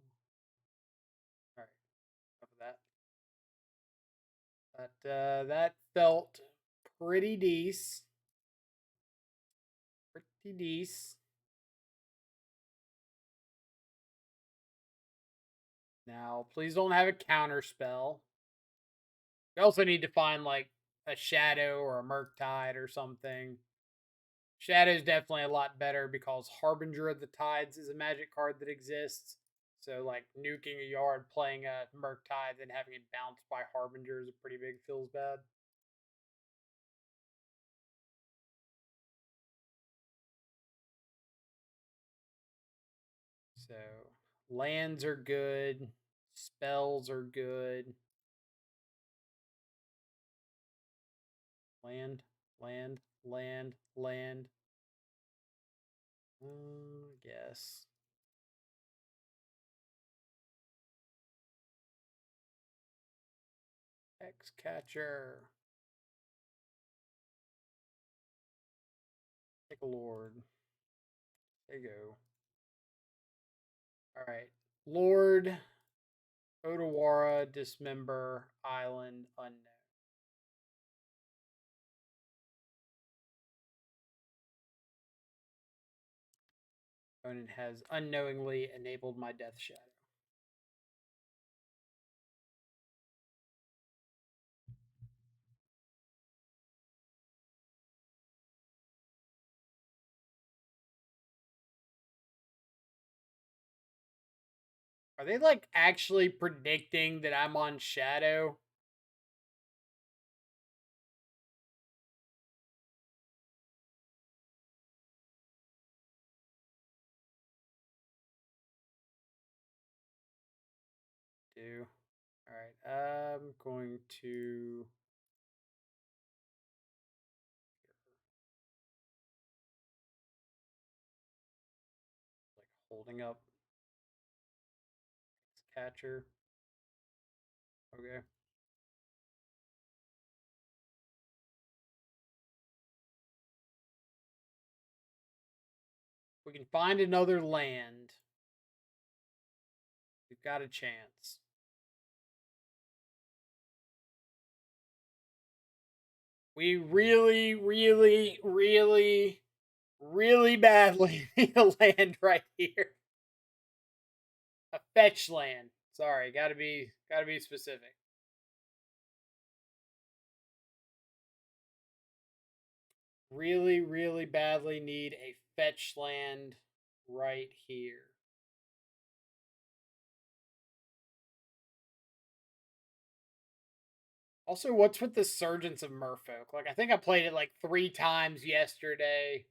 All right, enough of that. But that felt pretty decent. Pretty decent. Now, please don't have a counter spell. You also need to find like a shadow or a mURktide or something. Shadow's definitely a lot better because Harbinger of the Tides is a magic card that exists. So like nuking a yard, playing a mURktide, then having it bounced by Harbinger is a pretty big feels bad. So lands are good, spells are good. Land, land, land, land. I guess. X Catcher. Take a Lord. There you go. All right. Lord, Odawara, Dismember, Island, Unknown. Opponent has unknowingly enabled my Death Shadow. Are they like actually predicting that I'm on Shadow? Do. Alright, I'm going to Holding up catcher. Okay. We can find another land. We've got a chance. We really, really, really, really badly need a land right here. A fetch land. Sorry, gotta be specific. Really, really badly need a fetch land right here. Also, what's with the Surgeons of Merfolk? Like, I think I played it like 3 times yesterday.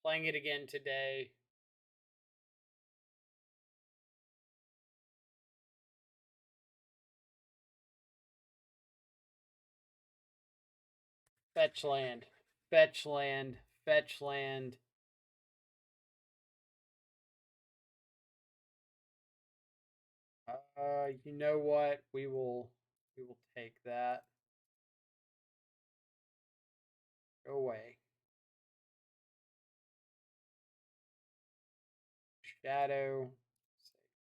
Playing it again today. Fetch land. Fetch land. Fetch land. You know what? We will take that. Go away. Shadow.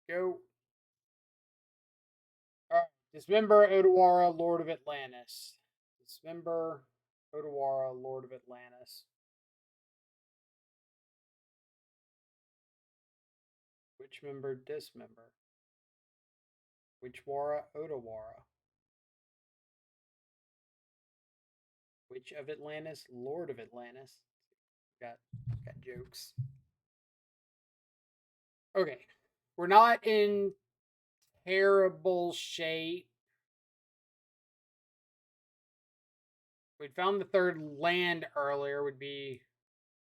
Go. Alright. Dismember Odawara, Lord of Atlantis. Dismember Odawara, Lord of Atlantis. Which member dismember? Which Wara Odawara? Which of Atlantis? Lord of Atlantis. Got jokes. Okay. We're not in terrible shape. We'd found the third land earlier, would be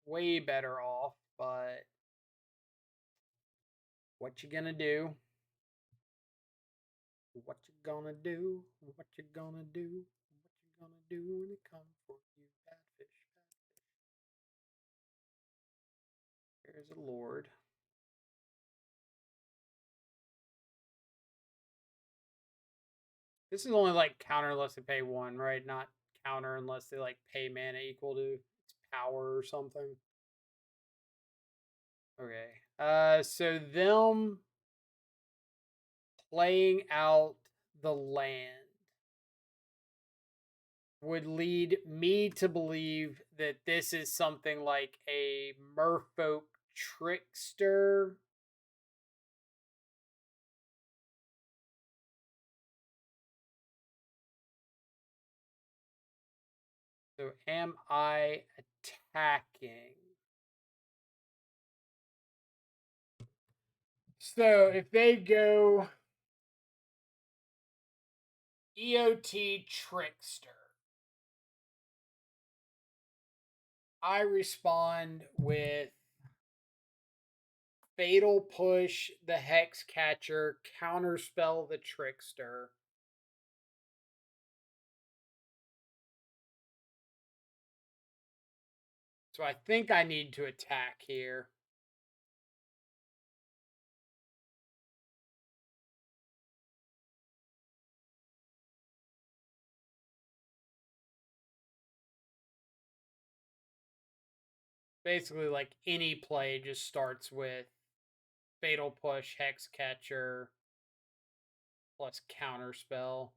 way better off, but what you gonna do? What you gonna do? What you gonna do? What you gonna do when it comes for you, bad fish? There's a lord. This is only like counter unless they pay 1, right? Not counter unless they like pay mana equal to its power or something. Okay. So them playing out the land would lead me to believe that this is something like a merfolk trickster. So am I attacking? So if they go EOT trickster, I respond with Fatal Push the Hex Catcher, Counterspell the Trickster. So I think I need to attack here. Basically, like any play just starts with Fatal Push, Hex Catcher, plus Counterspell.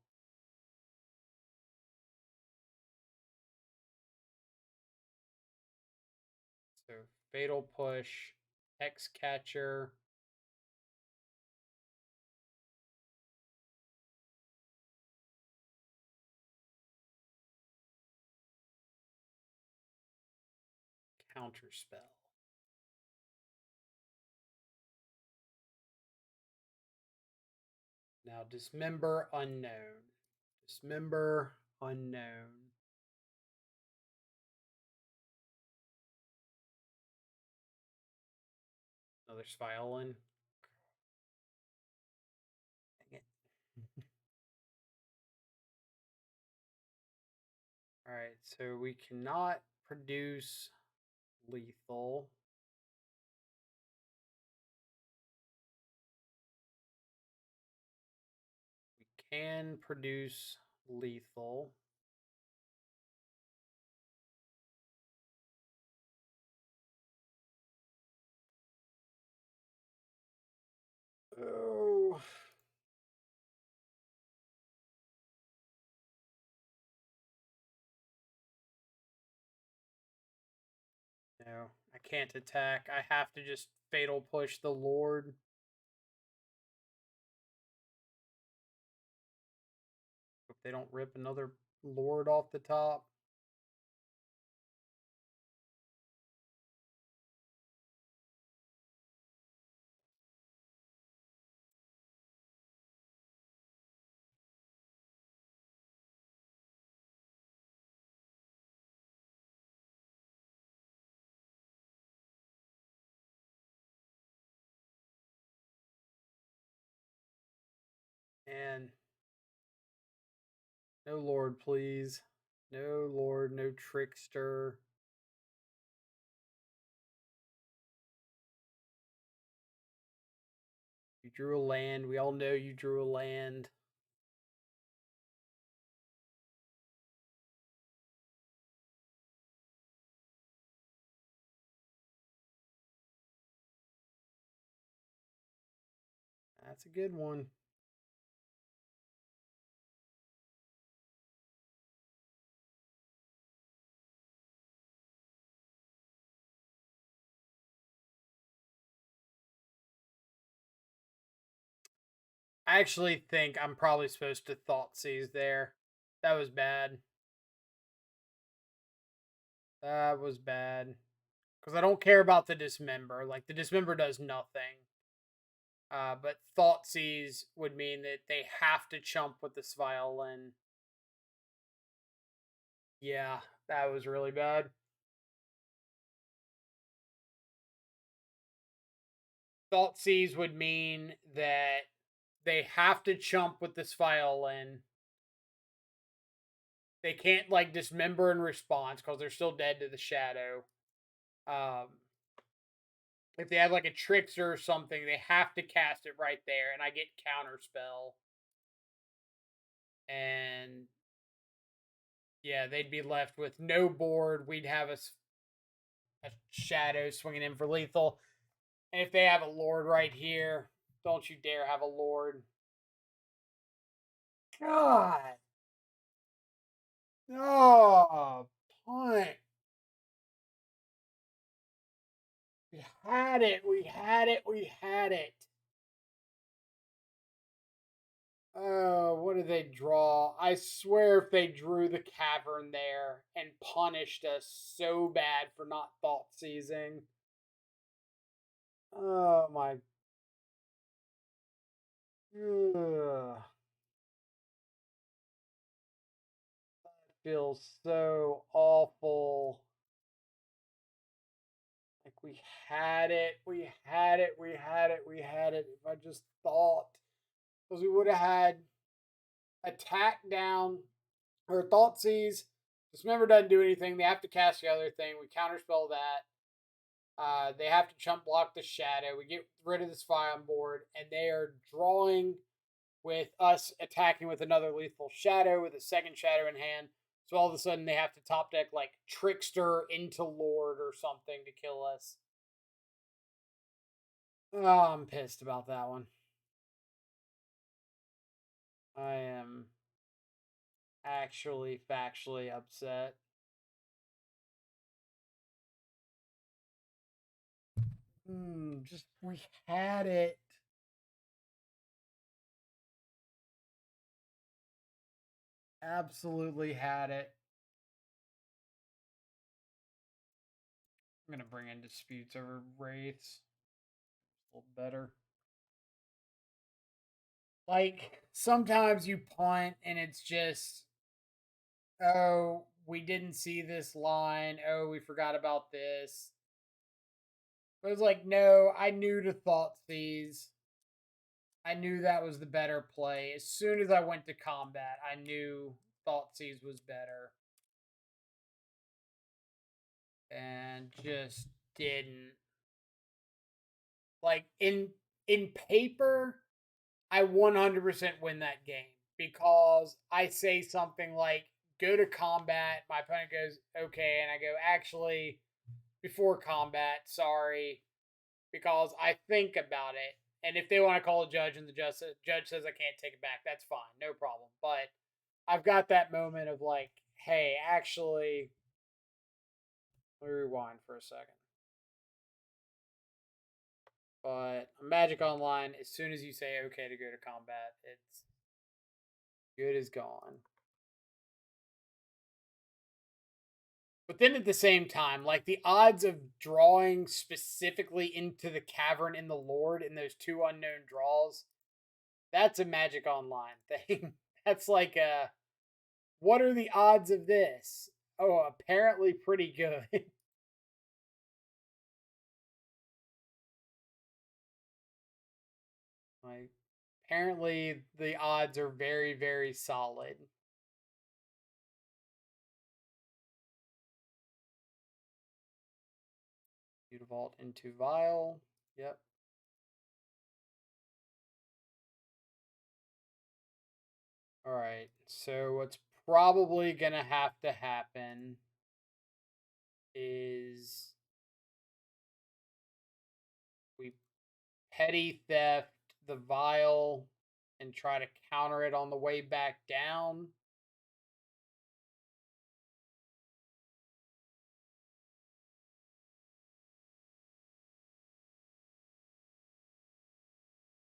So Fatal Push, Hex Catcher. Counterspell. Now Dismember Unknown. Dismember Unknown. Another Violin. Dang it. Alright, so we cannot produce lethal. and produce lethal. Oh. No, I can't attack. I have to just fatal push the Lord. If they don't rip another Lord off the top. And no Lord, please. No Lord, no Trickster. You drew a land. We all know you drew a land. That's a good one. I actually think I'm probably supposed to Thought Seize there. That was bad. That was bad. Because I don't care about the Dismember. Like, the Dismember does nothing. But Thought Seize would mean that they have to chump with this violin. Yeah, that was really bad. Thought Seize would mean that they have to chump with this violin. They can't like dismember in response because they're still dead to the shadow. Um, if they have like a trickster or something, they have to cast it right there, and I get counterspell. And yeah, they'd be left with no board. We'd have a shadow swinging in for lethal. And if they have a lord right here, don't you dare have a lord. God. Oh, punt. We had it. We had it. We had it. Oh, what did they draw? I swear if they drew the cavern there and punished us so bad for not thought seizing. Oh my. Ugh. That feels so awful. Like we had it. We had it. We had it. We had it. If I just thought. Because we would have had attack down or thought seize. Dismember doesn't do anything. They have to cast the other thing. We counterspell that. They have to chump block the shadow. We get rid of this fire on board, and they are drawing with us attacking with another lethal shadow with a second shadow in hand. So all of a sudden they have to top deck like Trickster into Lord or something to kill us. Oh, I'm pissed about that one. I am actually factually upset. Just we had it. Absolutely had it. I'm gonna bring in disputes over wraiths. A little better. Like sometimes you punt and it's just, oh, we didn't see this line. Oh, we forgot about this. But it was like, no, I knew to thought seize. I knew that was the better play. As soon as I went to combat, I knew thought seize was better. And just didn't. Like in paper, I 100% win that game. because I say something like, go to combat. My opponent goes, okay. And I go, actually, before combat, sorry, because I think about it. And if they want to call a judge and the judge says I can't take it back, that's fine, no problem. But I've got that moment of like, hey, actually, let me rewind for a second. But Magic Online, as soon as you say okay to go to combat, it's good as gone. But then at the same time, like the odds of drawing specifically into the cavern in the Lord in those two unknown draws, that's a Magic Online thing. That's like what are the odds of this? Oh, apparently pretty good. Like apparently the odds are very, very solid. Vault into Vial. Yep. All right. So what's probably gonna have to happen is we petty theft the vial and try to counter it on the way back down.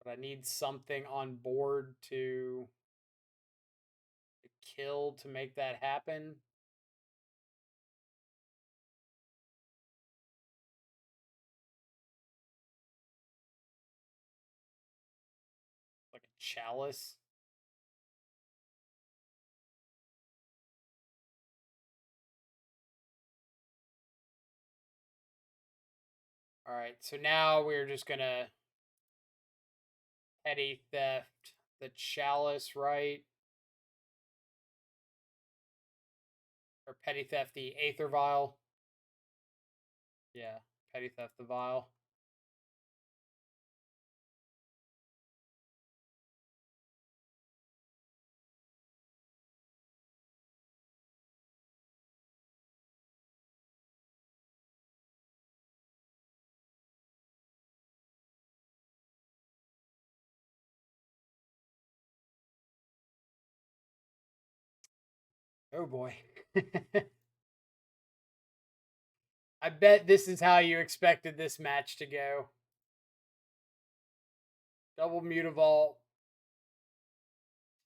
But I need something on board to kill to make that happen. Like a chalice. All right, so now we're just gonna petty theft the chalice, right? Or petty theft the aether vial. Yeah, petty theft the vial. Oh boy. I bet this is how you expected this match to go. Double Mutavault,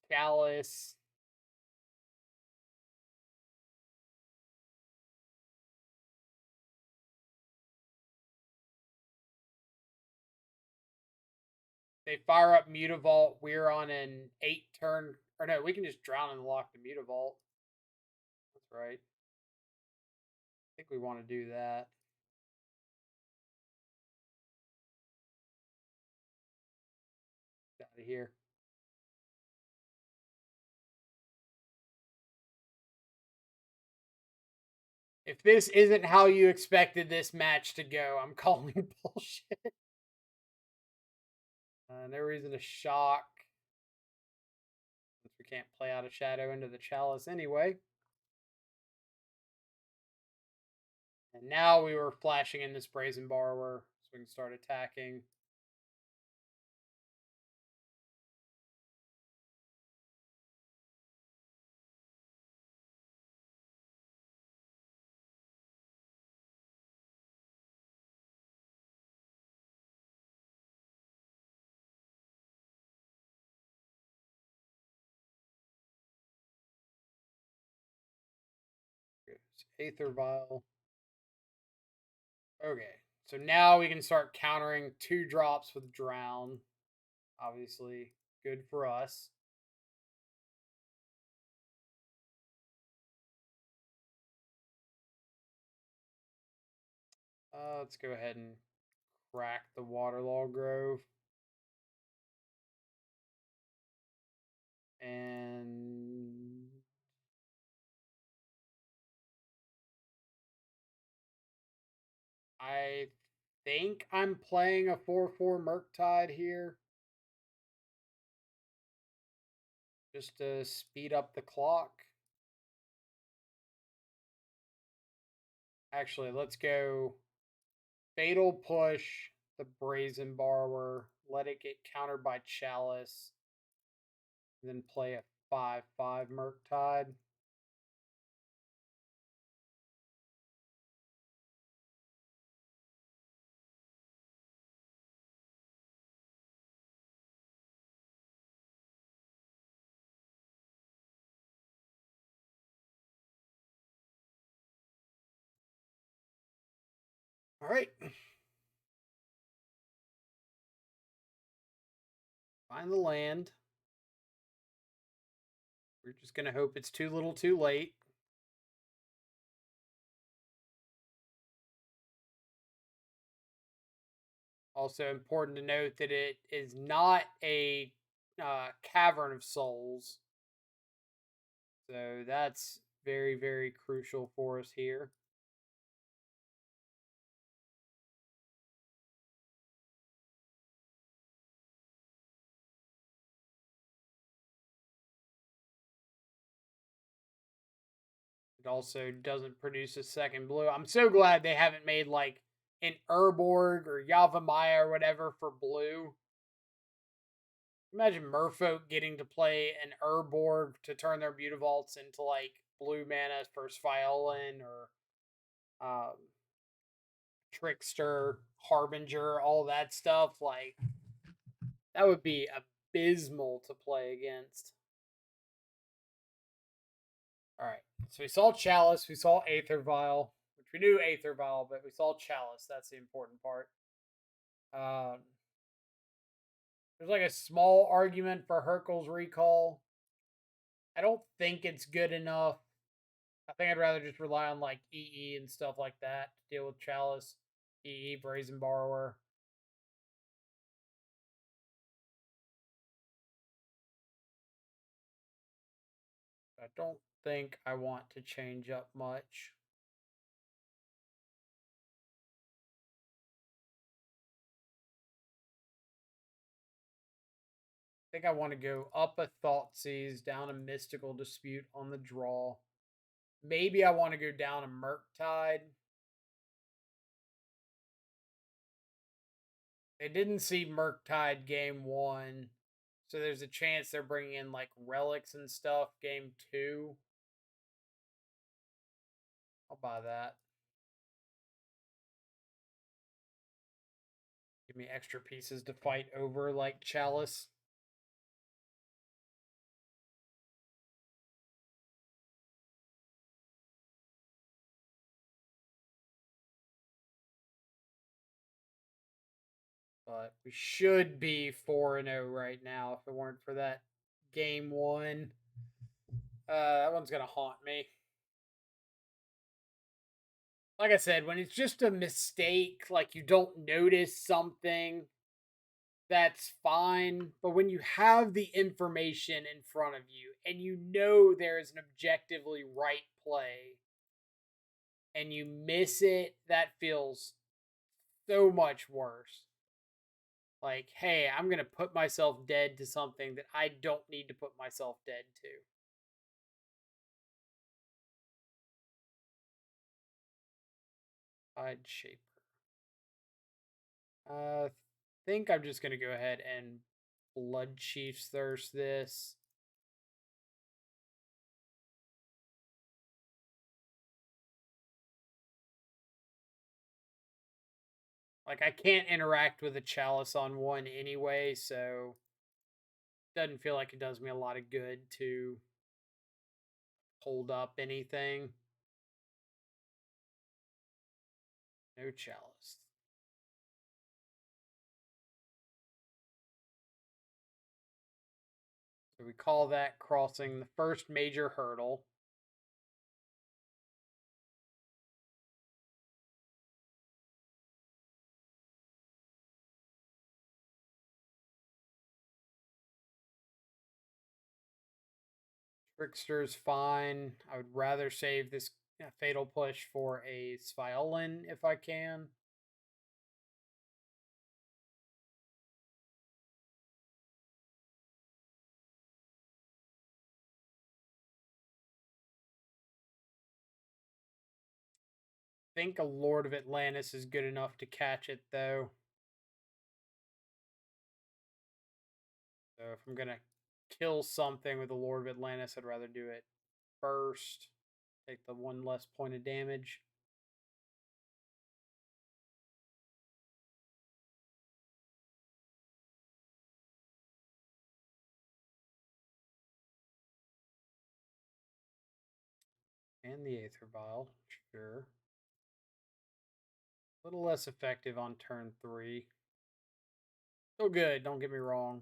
Chalice. They fire up Mutavault. We're on an 8-turn. Or no, we can just drown and lock the Mutavault. That's right. I think we want to do that. Get out of here. If this isn't how you expected this match to go, I'm calling bullshit. No reason to shock. Since we can't play out a shadow into the chalice anyway. And now we were flashing in this brazen borrower, so we can start attacking. Aether Vial. Okay, so now we can start countering 2 drops with Drown. Obviously, good for us. Let's go ahead and crack the Waterlog Grove. And I think I'm playing a 4/4 mURktide here. just to speed up the clock. Actually, let's go Fatal Push the Brazen Borrower, let it get countered by Chalice, and then play a 5/5 mURktide. All right. Find the land. We're just going to hope it's too little too late. Also important to note that it is not a Cavern of Souls. So that's very, very crucial for us here. It also doesn't produce a second blue. I'm so glad they haven't made like an Urborg or Yavimaya or whatever for blue. Imagine Merfolk getting to play an Urborg to turn their Mutavaults into like blue mana for Violin or Trickster, Harbinger, all that stuff. Like, that would be abysmal to play against. Alright, so we saw Chalice, we saw Aether Vial, which we knew Aether Vial, but we saw Chalice. That's the important part. There's like a small argument for Hurkyl's Recall. I don't think it's good enough. I think I'd rather just rely on like EE and stuff like that to deal with Chalice, EE, Brazen Borrower. I don't think I want to change up much. I think I want to go up a Thoughtseize, down a Mystical Dispute on the draw. Maybe I want to go down a mURktide. They didn't see mURktide game 1, so there's a chance they're bringing in like relics and stuff game 2. I'll buy that. Give me extra pieces to fight over like Chalice. But we should be 4-0 right now if it weren't for that game 1. That one's going to haunt me. Like I said, when it's just a mistake, like you don't notice something, that's fine. But when you have the information in front of you and you know there is an objectively right play and you miss it, that feels so much worse. Like, hey, I'm going to put myself dead to something that I don't need to put myself dead to. Tide Shaper. I think I'm just going to go ahead and Blood Chief's Thirst this. Like, I can't interact with a Chalice on one anyway, so it doesn't feel like it does me a lot of good to hold up anything. No Chalice. So we call that crossing the first major hurdle. Trickster's fine. I would rather save this Fatal Push for a Violin if I can. think a Lord of Atlantis is good enough to catch it, though. So if I'm gonna kill something with a Lord of Atlantis, I'd rather do it first. Take the one less point of damage. And the Aether Vial, sure. A little less effective on turn 3. Still good, don't get me wrong.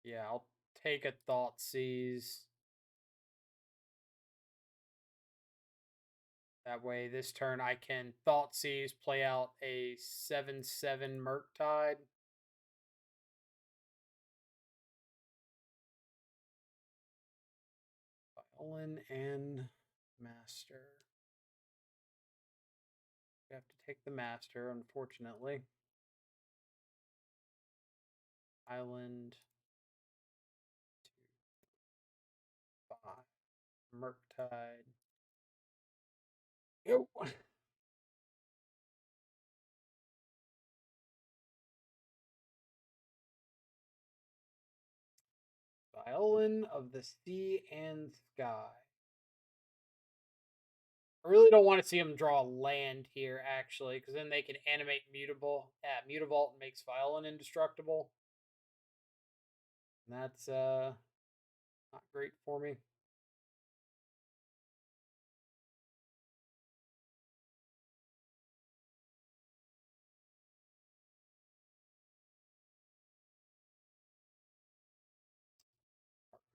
Yeah, I'll take a Thoughtseize. That way, this turn I can Thoughtseize, play out a 7/7 mURktide. Violin and Master. We have to take the Master, unfortunately. Island 2, 5. mURktide. Go. Violin of the Sea and Sky. I really don't want to see him draw land here, actually, because then they can animate Mutable. Yeah, Mutavault makes Violin indestructible. And that's not great for me.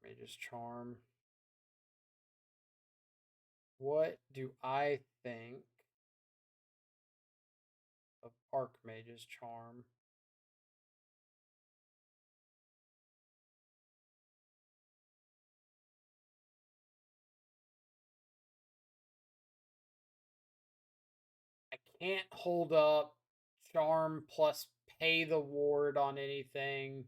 Mage's Charm. What do I think of Archmage's Charm? I can't hold up Charm plus pay the ward on anything.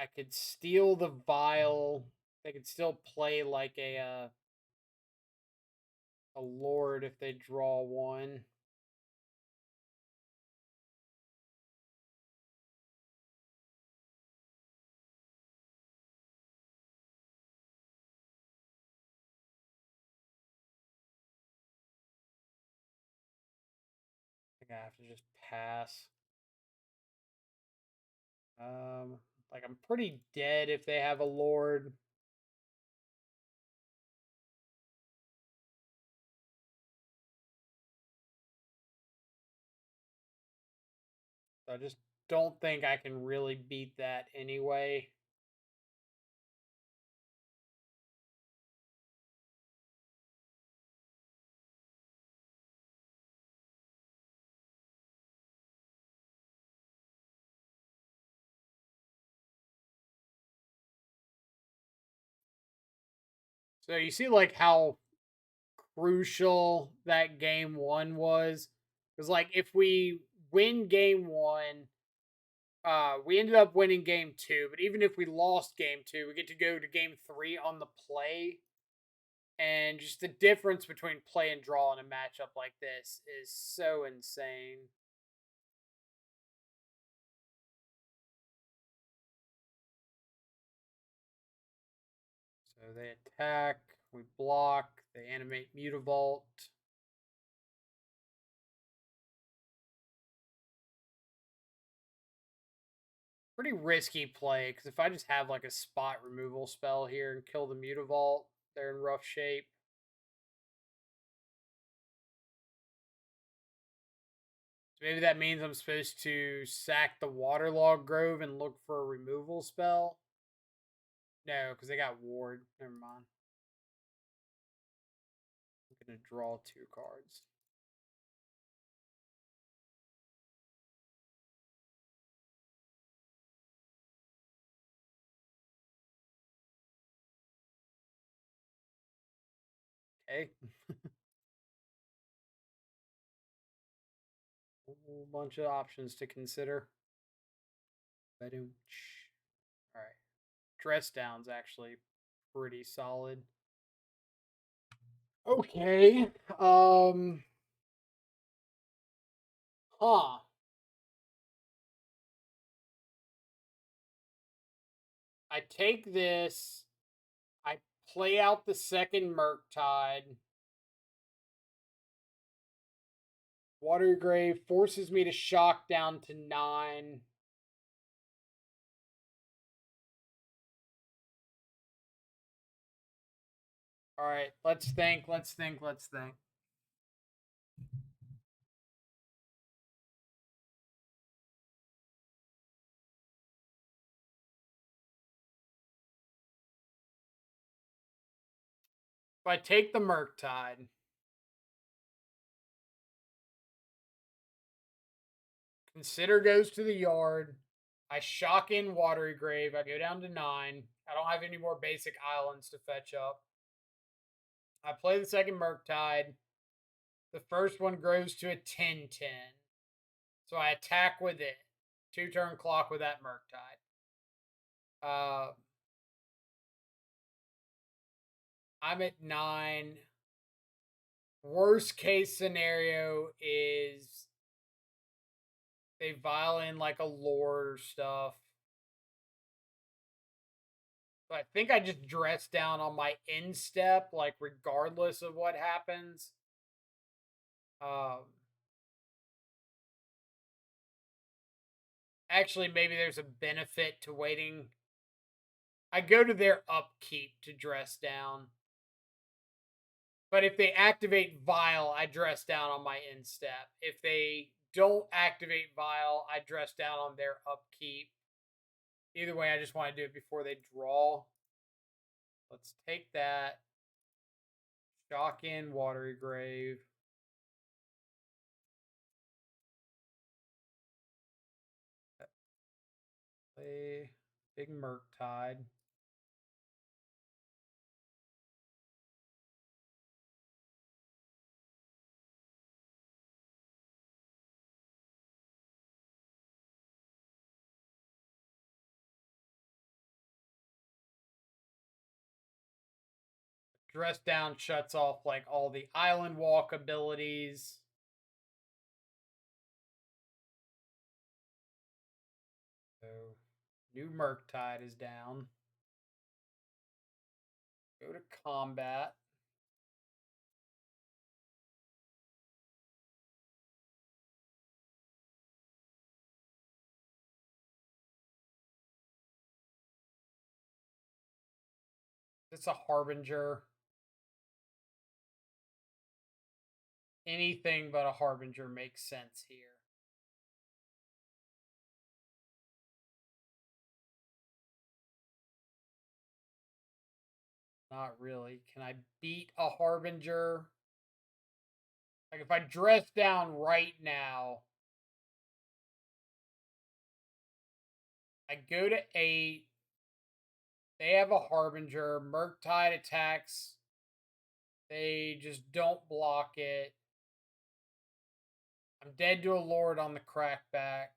I could steal the vial. They could still play like a lord if they draw one. I think I have to just pass. Like I'm pretty dead if they have a lord. So I just don't think I can really beat that anyway. So you see like how crucial that game 1 was? Because like if we win game 1, we ended up winning game 2, but even if we lost game 2, we get to go to game 3 on the play. And just the difference between play and draw in a matchup like this is so insane. So they attack, we block, they animate Mutavault. Pretty risky play, because if I just have like a spot removal spell here and kill the Mutavault, they're in rough shape. So maybe that means I'm supposed to sack the Waterlog Grove and look for a removal spell. No, because they got Ward. Never mind. I'm going to draw 2 cards. Okay. A whole bunch of options to consider. All right. Dress down's actually pretty solid. Okay. Huh. I take this. I play out the second mURktide. Watery Grave forces me to shock down to 9. All right, let's think. If I take the mURktide, Consider goes to the yard. I shock in Watery Grave. I go down to 9. I don't have any more basic islands to fetch up. I play the second mURktide. The first one grows to a 10/10. So I attack with it. 2-turn clock with that mURktide. I'm at 9. Worst case scenario is they vial in like a lord or stuff. So I think I just dress down on my instep, like regardless of what happens. Um, Actually, maybe there's a benefit to waiting. I go to their upkeep to dress down. But if they activate Vial, I dress down on my instep. If they don't activate Vial, I dress down on their upkeep. Either way, I just want to do it before they draw. Let's take that. Shock in Watery Grave. Play big mURktide. Dress down shuts off like all the island walk abilities. So new mURktide is down. Go to combat. It's a Harbinger. Anything but a Harbinger makes sense here. Not really. Can I beat a Harbinger? Like if I dress down right now, I go to 8. They have a Harbinger. mURktide attacks. They just don't block it. I'm dead to a Lord on the crackback.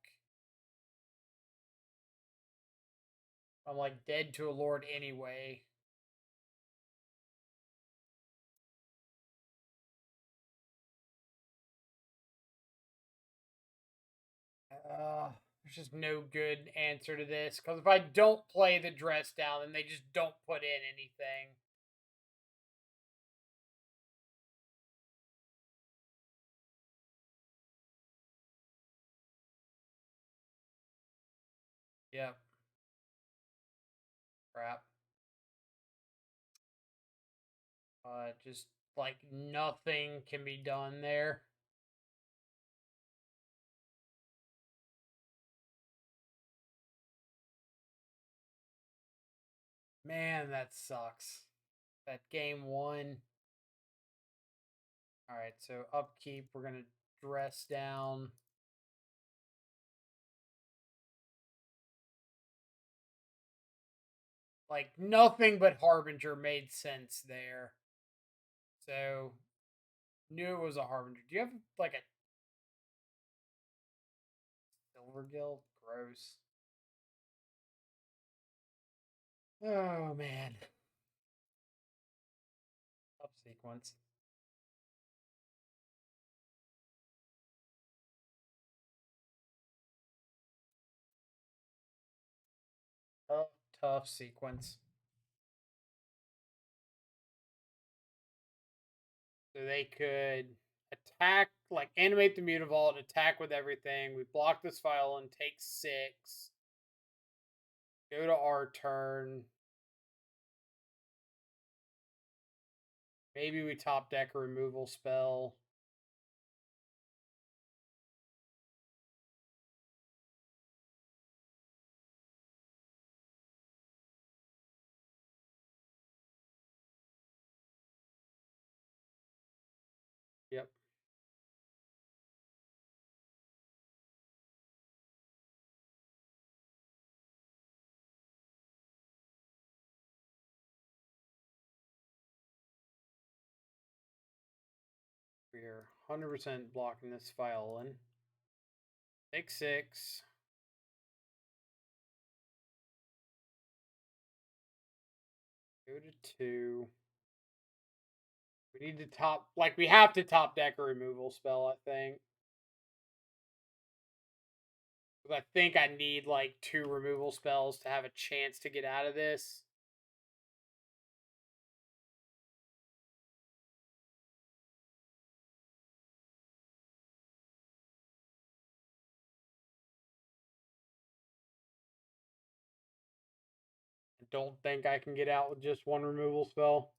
I'm like dead to a Lord anyway. There's just no good answer to this because if I don't play the dress down, then they just don't put in anything. Yep. Crap. Just like nothing can be done there. Man, that sucks. That game 1. All right, so upkeep, we're going to dress down. Like nothing but Harbinger made sense there. So knew it was a Harbinger. Do you have like a Overkill. Gross. Oh man. Up sequence. Tough sequence. So they could attack, like animate the Mutavault, attack with everything. We block this file and take 6. Go to our turn. Maybe we top deck a removal spell. Yep. We're 100% blocking this file in. Take 6. Go to 2. We need to top, like, we have to top deck a removal spell, I think. Because I think I need, like, 2 removal spells to have a chance to get out of this. I don't think I can get out with just 1 removal spell.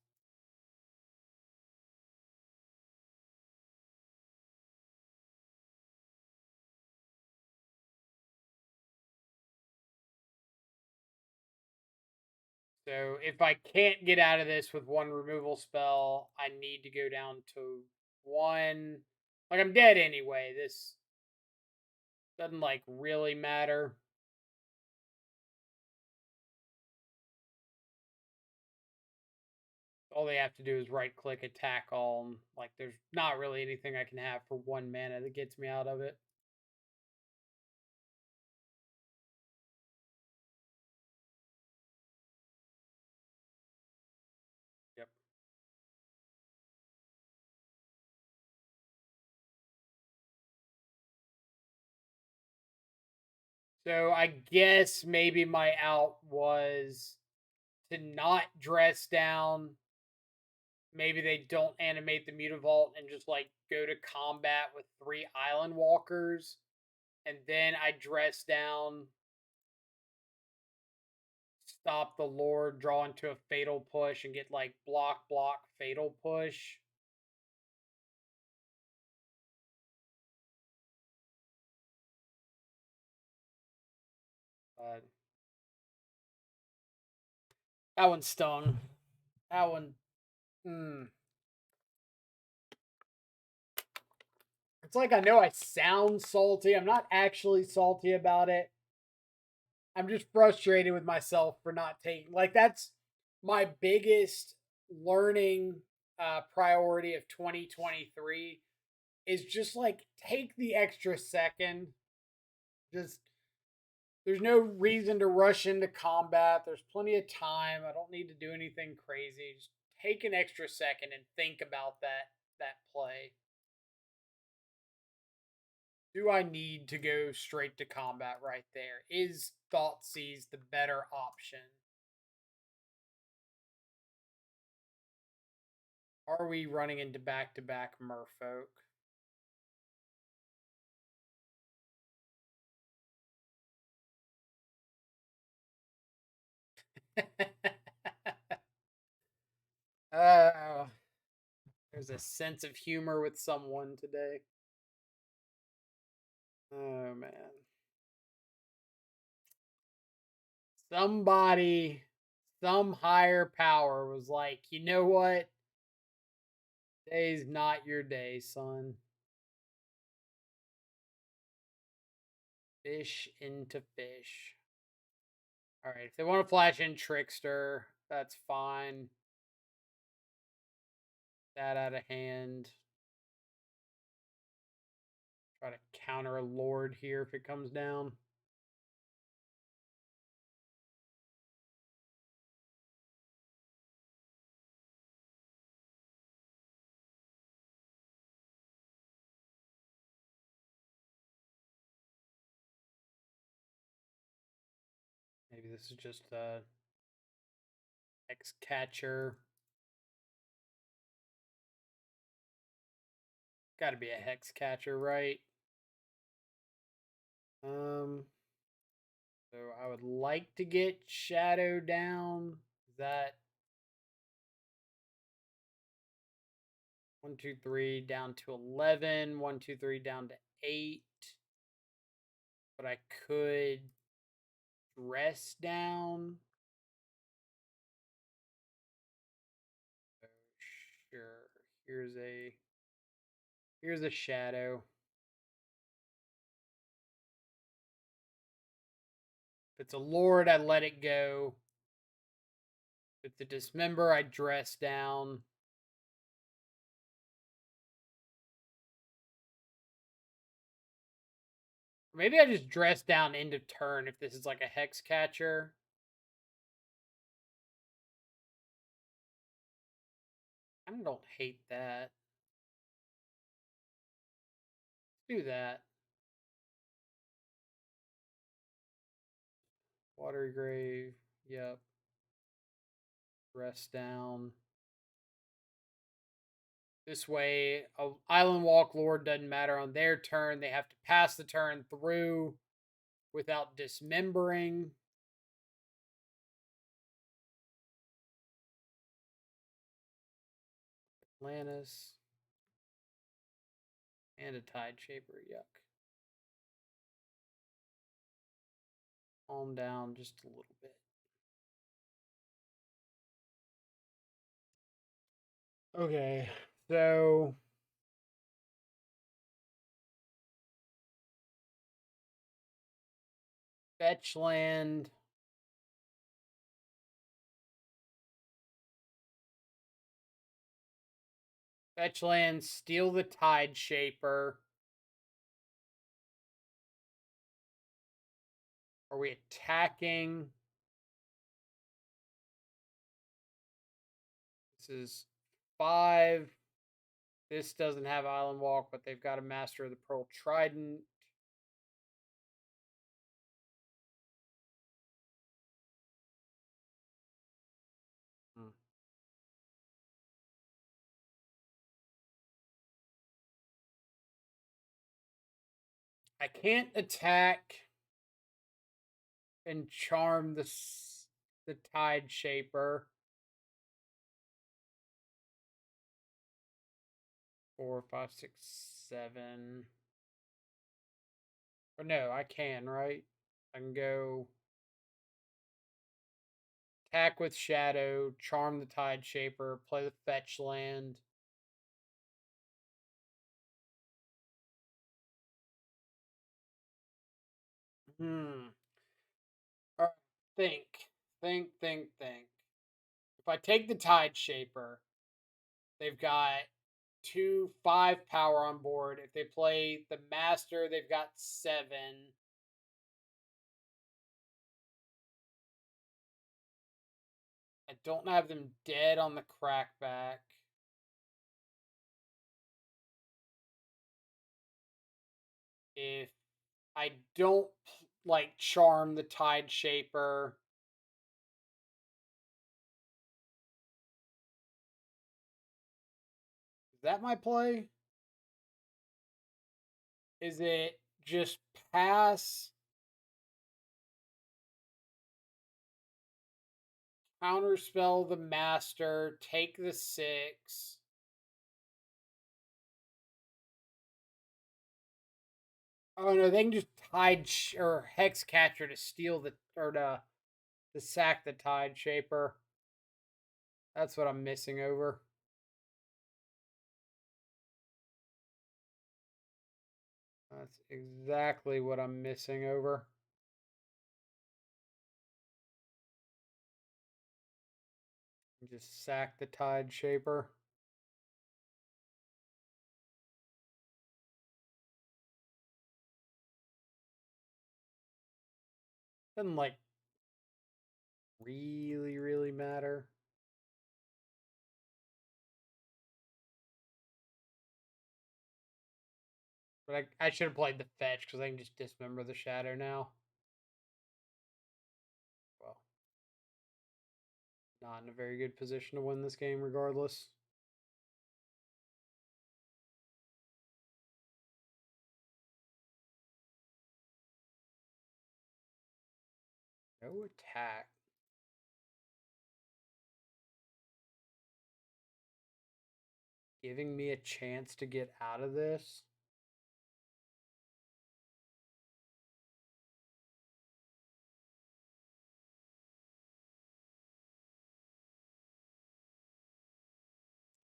So if I can't get out of this with 1 removal spell, I need to go down to 1. Like, I'm dead anyway. This doesn't, like, really matter. All they have to do is right click, attack all. And, like, there's not really anything I can have for 1 mana that gets me out of it. Yep. So I guess maybe my out was to not dress down. Maybe they don't animate the Mutavault and just like go to combat with 3 Island Walkers, and then I dress down, stop the Lord, draw into a Fatal Push, and get like block, block, Fatal Push. That one stung. That one. It's like I know I sound salty. I'm not actually salty about it. I'm just frustrated with myself for not taking, like, that's my biggest learning priority of 2023 is just like take the extra second. Just there's no reason to rush into combat. There's plenty of time. I don't need to do anything crazy. Just take an extra second and think about that play. Do I need to go straight to combat right there? Is Thoughtseize the better option? Are we running into back-to-back merfolk? uh, there's a sense of humor with someone today. Oh man. Somebody, some higher power was like, you know what? Today's not your day, son. Fish into fish. Alright, if they want to flash in Trickster, that's fine. That out of hand. Try to counter a Lord here if it comes down. Maybe this is just a X catcher. Got to be a hex catcher, right? So I would like to get Shadow down. Is that 1, 2, 3 down to 11? 1, 2, 3 down to 8. But I could dress down. Oh, sure. Here's a Shadow. If it's a Lord, I let it go. If it's a Dismember, I dress down. Maybe I just dress down end of turn if this is like a Hex Catcher. I don't hate that. Let's do that. Watery Grave. Yep. Rest down. This way, a Island Walk Lord doesn't matter on their turn. They have to pass the turn through without dismembering. Atlantis. And a Tide Shaper. Yuck. Calm down just a little bit. Okay, so fetch land. Fetch land, steal the Tide Shaper. Are we attacking? This is 5. This doesn't have Island Walk, but they've got a Master of the Pearl Trident. I can't attack and charm the Tide Shaper. 4, 5, 6, 7. Or no, I can, right? I can go attack with Shadow, charm the Tide Shaper, play the fetch land. Hmm. Think, think. If I take the Tide Shaper, they've got 2, 5 power on board. If they play the Master, they've got 7. I don't have them dead on the crackback. If I don't like charm the Tide Shaper, is that my play? Is it just pass, counterspell the Master, take the 6? Oh no, they can just or Hex Catcher to steal the or to sack the Tide Shaper. That's what I'm missing over. That's exactly what I'm missing over. Just sack the Tide Shaper. Doesn't like really matter. But I should have played the fetch because I can just dismember the shadow now. Well, not in a very good position to win this game regardless. No attack. Giving me a chance to get out of this.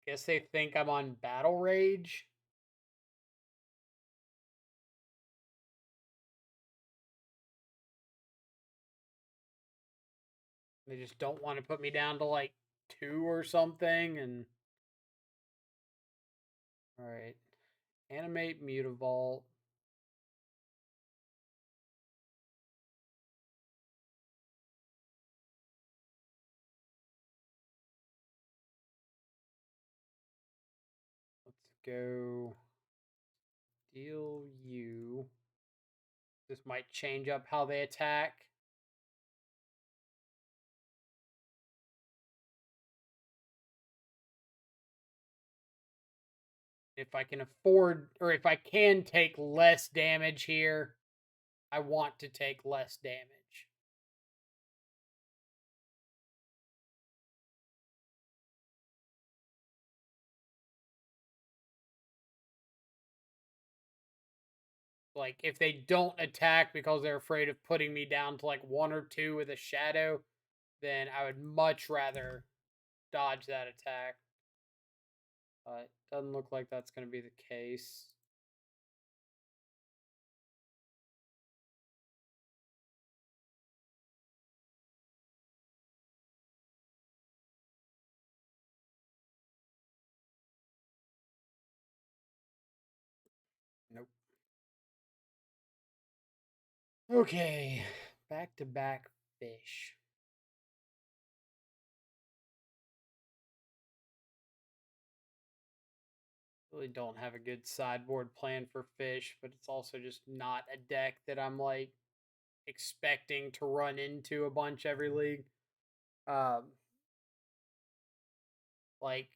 Guess they think I'm on battle rage. They just don't want to put me down to like 2 or something. And all right, animate Mutavault. Let's go deal you. This might change up how they attack. If I can afford, or if I can take less damage here, I want to take less damage. Like, if they don't attack because they're afraid of putting me down to like 1 or 2 with a shadow, then I would much rather dodge that attack. But doesn't look like that's going to be the case. Nope. Okay, back to back fish. Really don't have a good sideboard plan for fish, but it's also just not a deck that I'm like expecting to run into a bunch every league. Um, like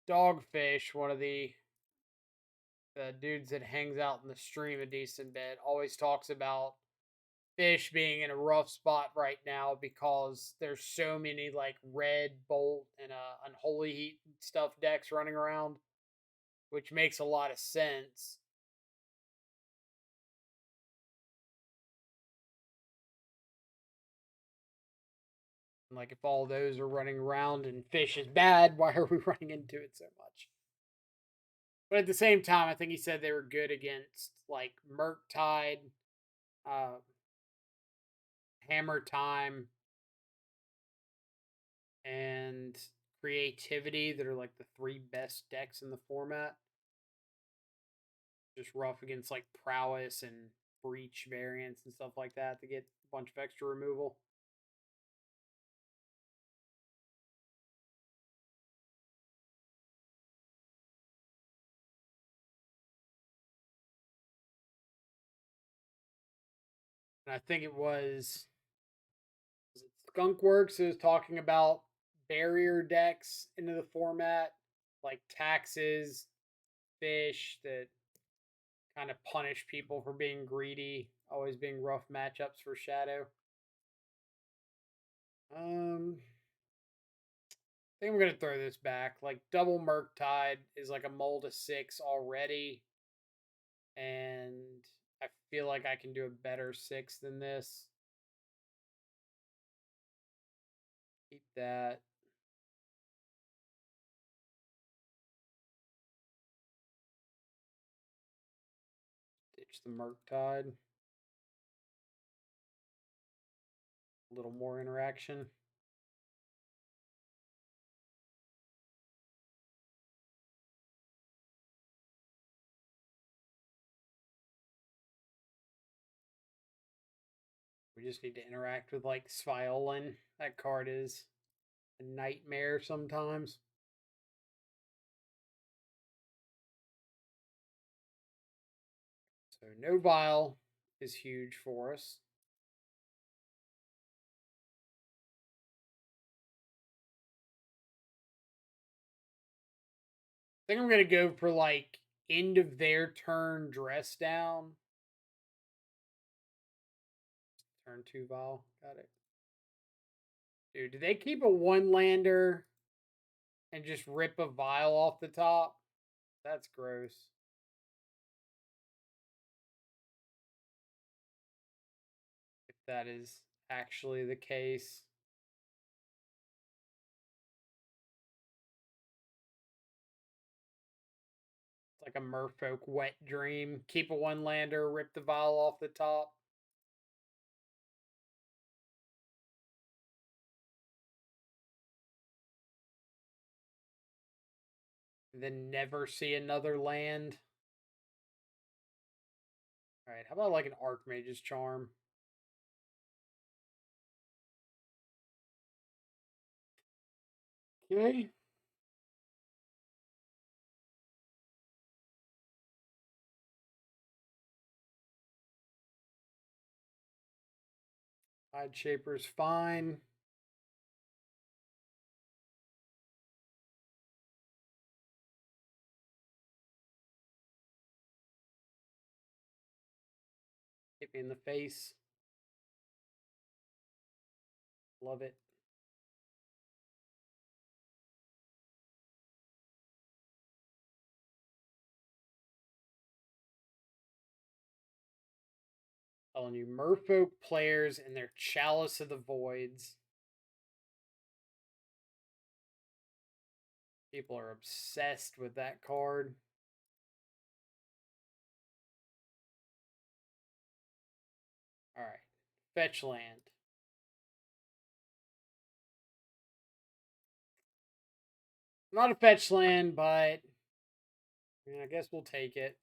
Dogfish, one of the dudes that hangs out in the stream a decent bit, always talks about fish being in a rough spot right now because there's so many like red bolt and unholy heat stuff decks running around, which makes a lot of sense. Like, if all those are running around and fish is bad, why are we running into it so much? But at the same time, I think he said they were good against like mURktide, uh, Hammer Time, and Creativity that are like the 3 best decks in the format. Just rough against like Prowess and Breach variants and stuff like that to get a bunch of extra removal. And I think it was Skunkworks who was talking about barrier decks into the format, like taxes, fish that kind of punish people for being greedy, always being rough matchups for Shadow. I think I'm gonna throw this back. Like double mURktide is like a mull to 6 already, and I feel like I can do a better 6 than this. Keep that. Ditch the mURktide. A little more interaction. We just need to interact with like Sviolin. That card is a nightmare sometimes. So no Vile is huge for us. I think I'm gonna go for like end of their turn dress down. Turn 2 Vile. Got it. Dude, do they keep a one lander and just rip a Vile off the top? That's gross. If that is actually the case. It's like a Merfolk wet dream. Keep a one lander, rip the Vile off the top. Then never see another land. Alright, how about like an Archmage's Charm? Okay. Tide Shaper's fine. Hit me in the face. Love it. Telling you, Merfolk players and their Chalice of the Voids. People are obsessed with that card. Alright. Fetch land. Not a fetch land, but I mean, I guess we'll take it.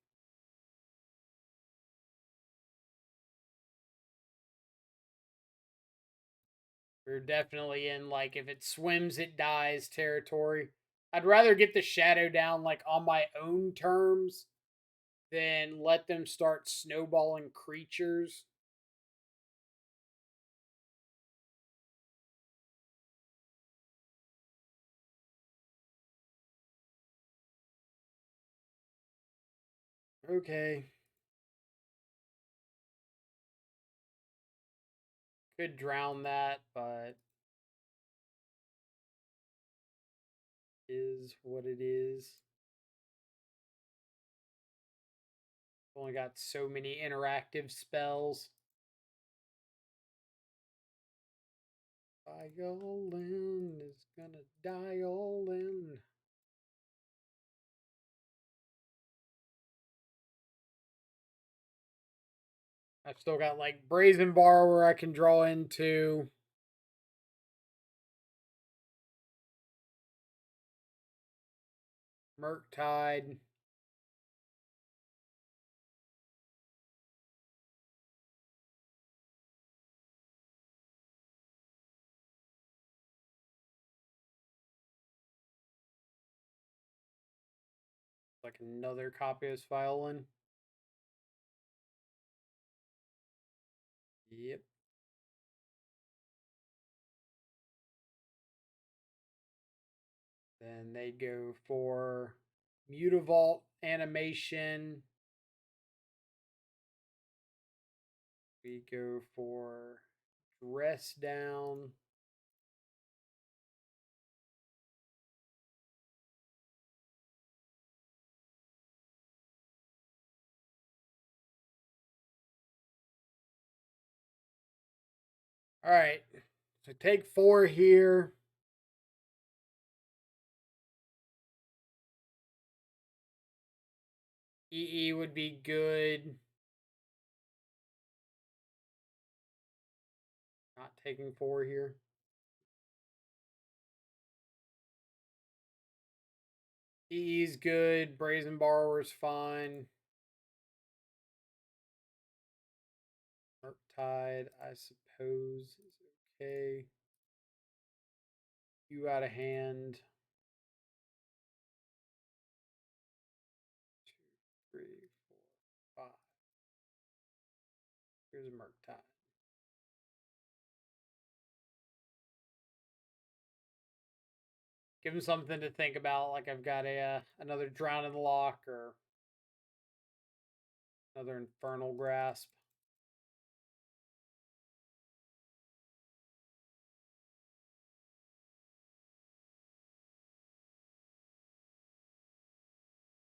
We're definitely in like if it swims, it dies territory. I'd rather get the shadow down like on my own terms than let them start snowballing creatures. Okay. Could drown that, but is what it is. Only got so many interactive spells. Violin is gonna die all in. I've still got like Brazen Borrower I can draw into. mURktide. Like another copy of Violin. Yep. Then they go for Mutavault animation. We go for Dress Down. All right. So take 4 here. EE would be good. Not taking 4 here. EE's good. Brazen Borrower's fine. mURktide, I suppose, is okay. You out of hand. 2, 3, 4, 5. Here's a mURktide. Give him something to think about, like I've got a another Drown in the Lock or another Infernal Grasp.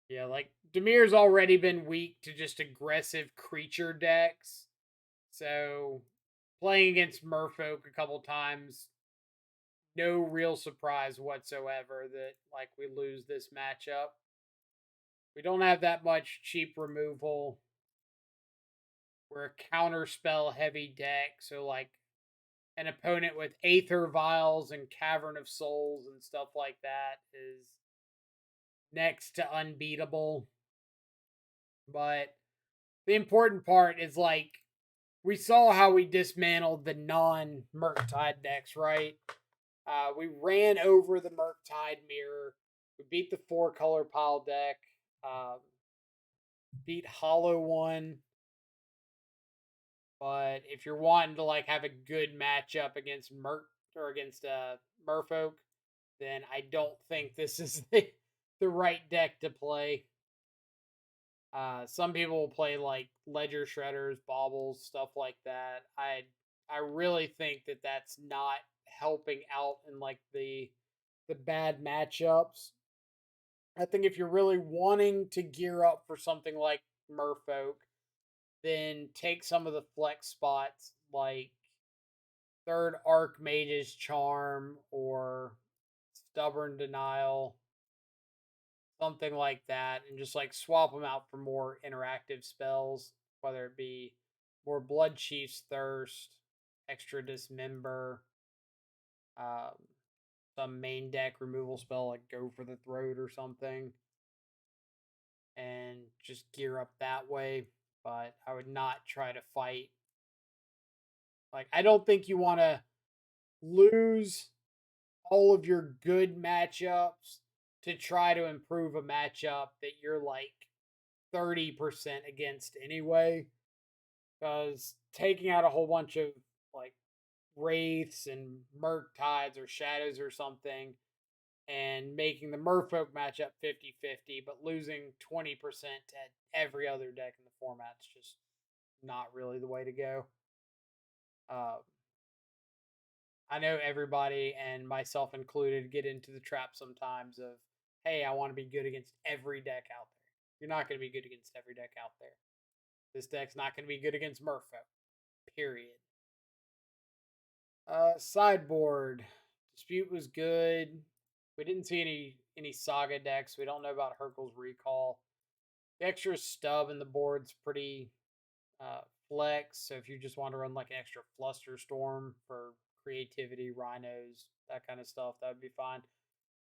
Yeah, like Dimir's already been weak to just aggressive creature decks. So playing against Merfolk a couple times, no real surprise whatsoever that like we lose this matchup. We don't have that much cheap removal. We're a counter spell heavy deck, so like an opponent with Aether Vials and Cavern of Souls and stuff like that is next to unbeatable. But the important part is like we saw how we dismantled the non mURktide decks, right? We ran over the mURktide mirror. We beat the 4-color pile deck. Beat Hollow One. But if you're wanting to like have a good matchup against Merfolk, then I don't think this is the right deck to play. Some people will play like Ledger Shredders, Baubles, stuff like that. I really think that that's not helping out in like the bad matchups. I think if you're really wanting to gear up for something like Merfolk, then take some of the flex spots like third Archmage's Charm or Stubborn Denial, something like that, and just like swap them out for more interactive spells, whether it be more Blood Chief's Thirst, extra Dismember, um, some main deck removal spell like Go for the Throat or something, and just gear up that way. But I would not try to fight. Like, I don't think you want to lose all of your good matchups to try to improve a matchup that you're like 30% against anyway. Because taking out a whole bunch of like Wraiths and mURktides or Shadows or something and making the Merfolk matchup 50-50, but losing 20% to every other deck in the format's just not really the way to go. Um, I know everybody, and myself included, get into the trap sometimes of, hey, I want to be good against every deck out there. You're not going to be good against every deck out there. This deck's not going to be good against Merfolk. Period. Sideboard. Dispute was good. We didn't see any Saga decks. We don't know about Hurkyl's Recall. The extra stub in the board's pretty flex. So if you just want to run like an extra Flusterstorm for creativity, rhinos, that kind of stuff, that would be fine.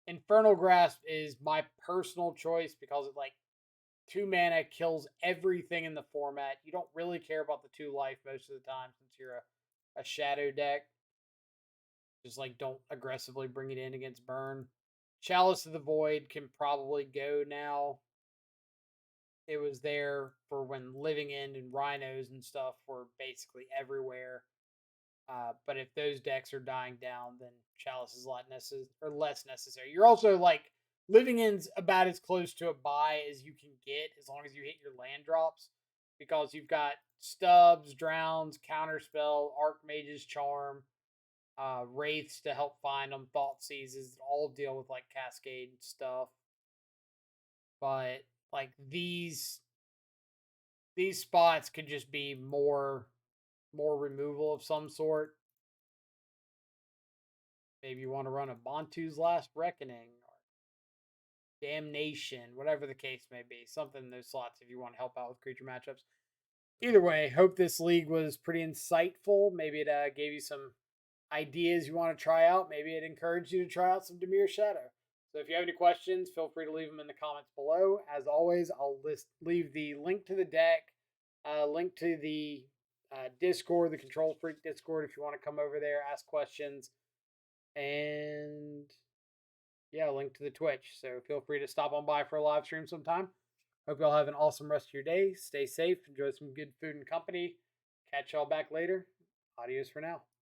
Infernal Grasp is my personal choice because it like 2 mana kills everything in the format. You don't really care about the 2 life most of the time since you're a shadow deck. Just like don't aggressively bring it in against burn. Chalice of the Void can probably go now. It was there for when Living End and Rhinos and stuff were basically everywhere. But if those decks are dying down, then Chalice is a lot less necessary. You're also like Living End's about as close to a buy as you can get as long as you hit your land drops, because you've got Stubs, Drowns, Counterspell, Archmage's Charm, Wraiths to help find them, Thought Seizes, all deal with like Cascade stuff. But like these spots could just be more removal of some sort. Maybe you want to run a Bantu's Last Reckoning or Damnation, whatever the case may be. Something in those slots if you want to help out with creature matchups. Either way, hope this league was pretty insightful. Maybe it gave you some ideas you want to try out. Maybe it encouraged you to try out some Dimir Shadow. So if you have any questions, feel free to leave them in the comments below. As always, I'll leave the link to the deck, link to the Discord, the Control Freak Discord, if you want to come over there, ask questions, and yeah, link to the Twitch. So feel free to stop on by for a live stream sometime. Hope y'all have an awesome rest of your day. Stay safe, enjoy some good food and company. Catch y'all back later. Adios for now.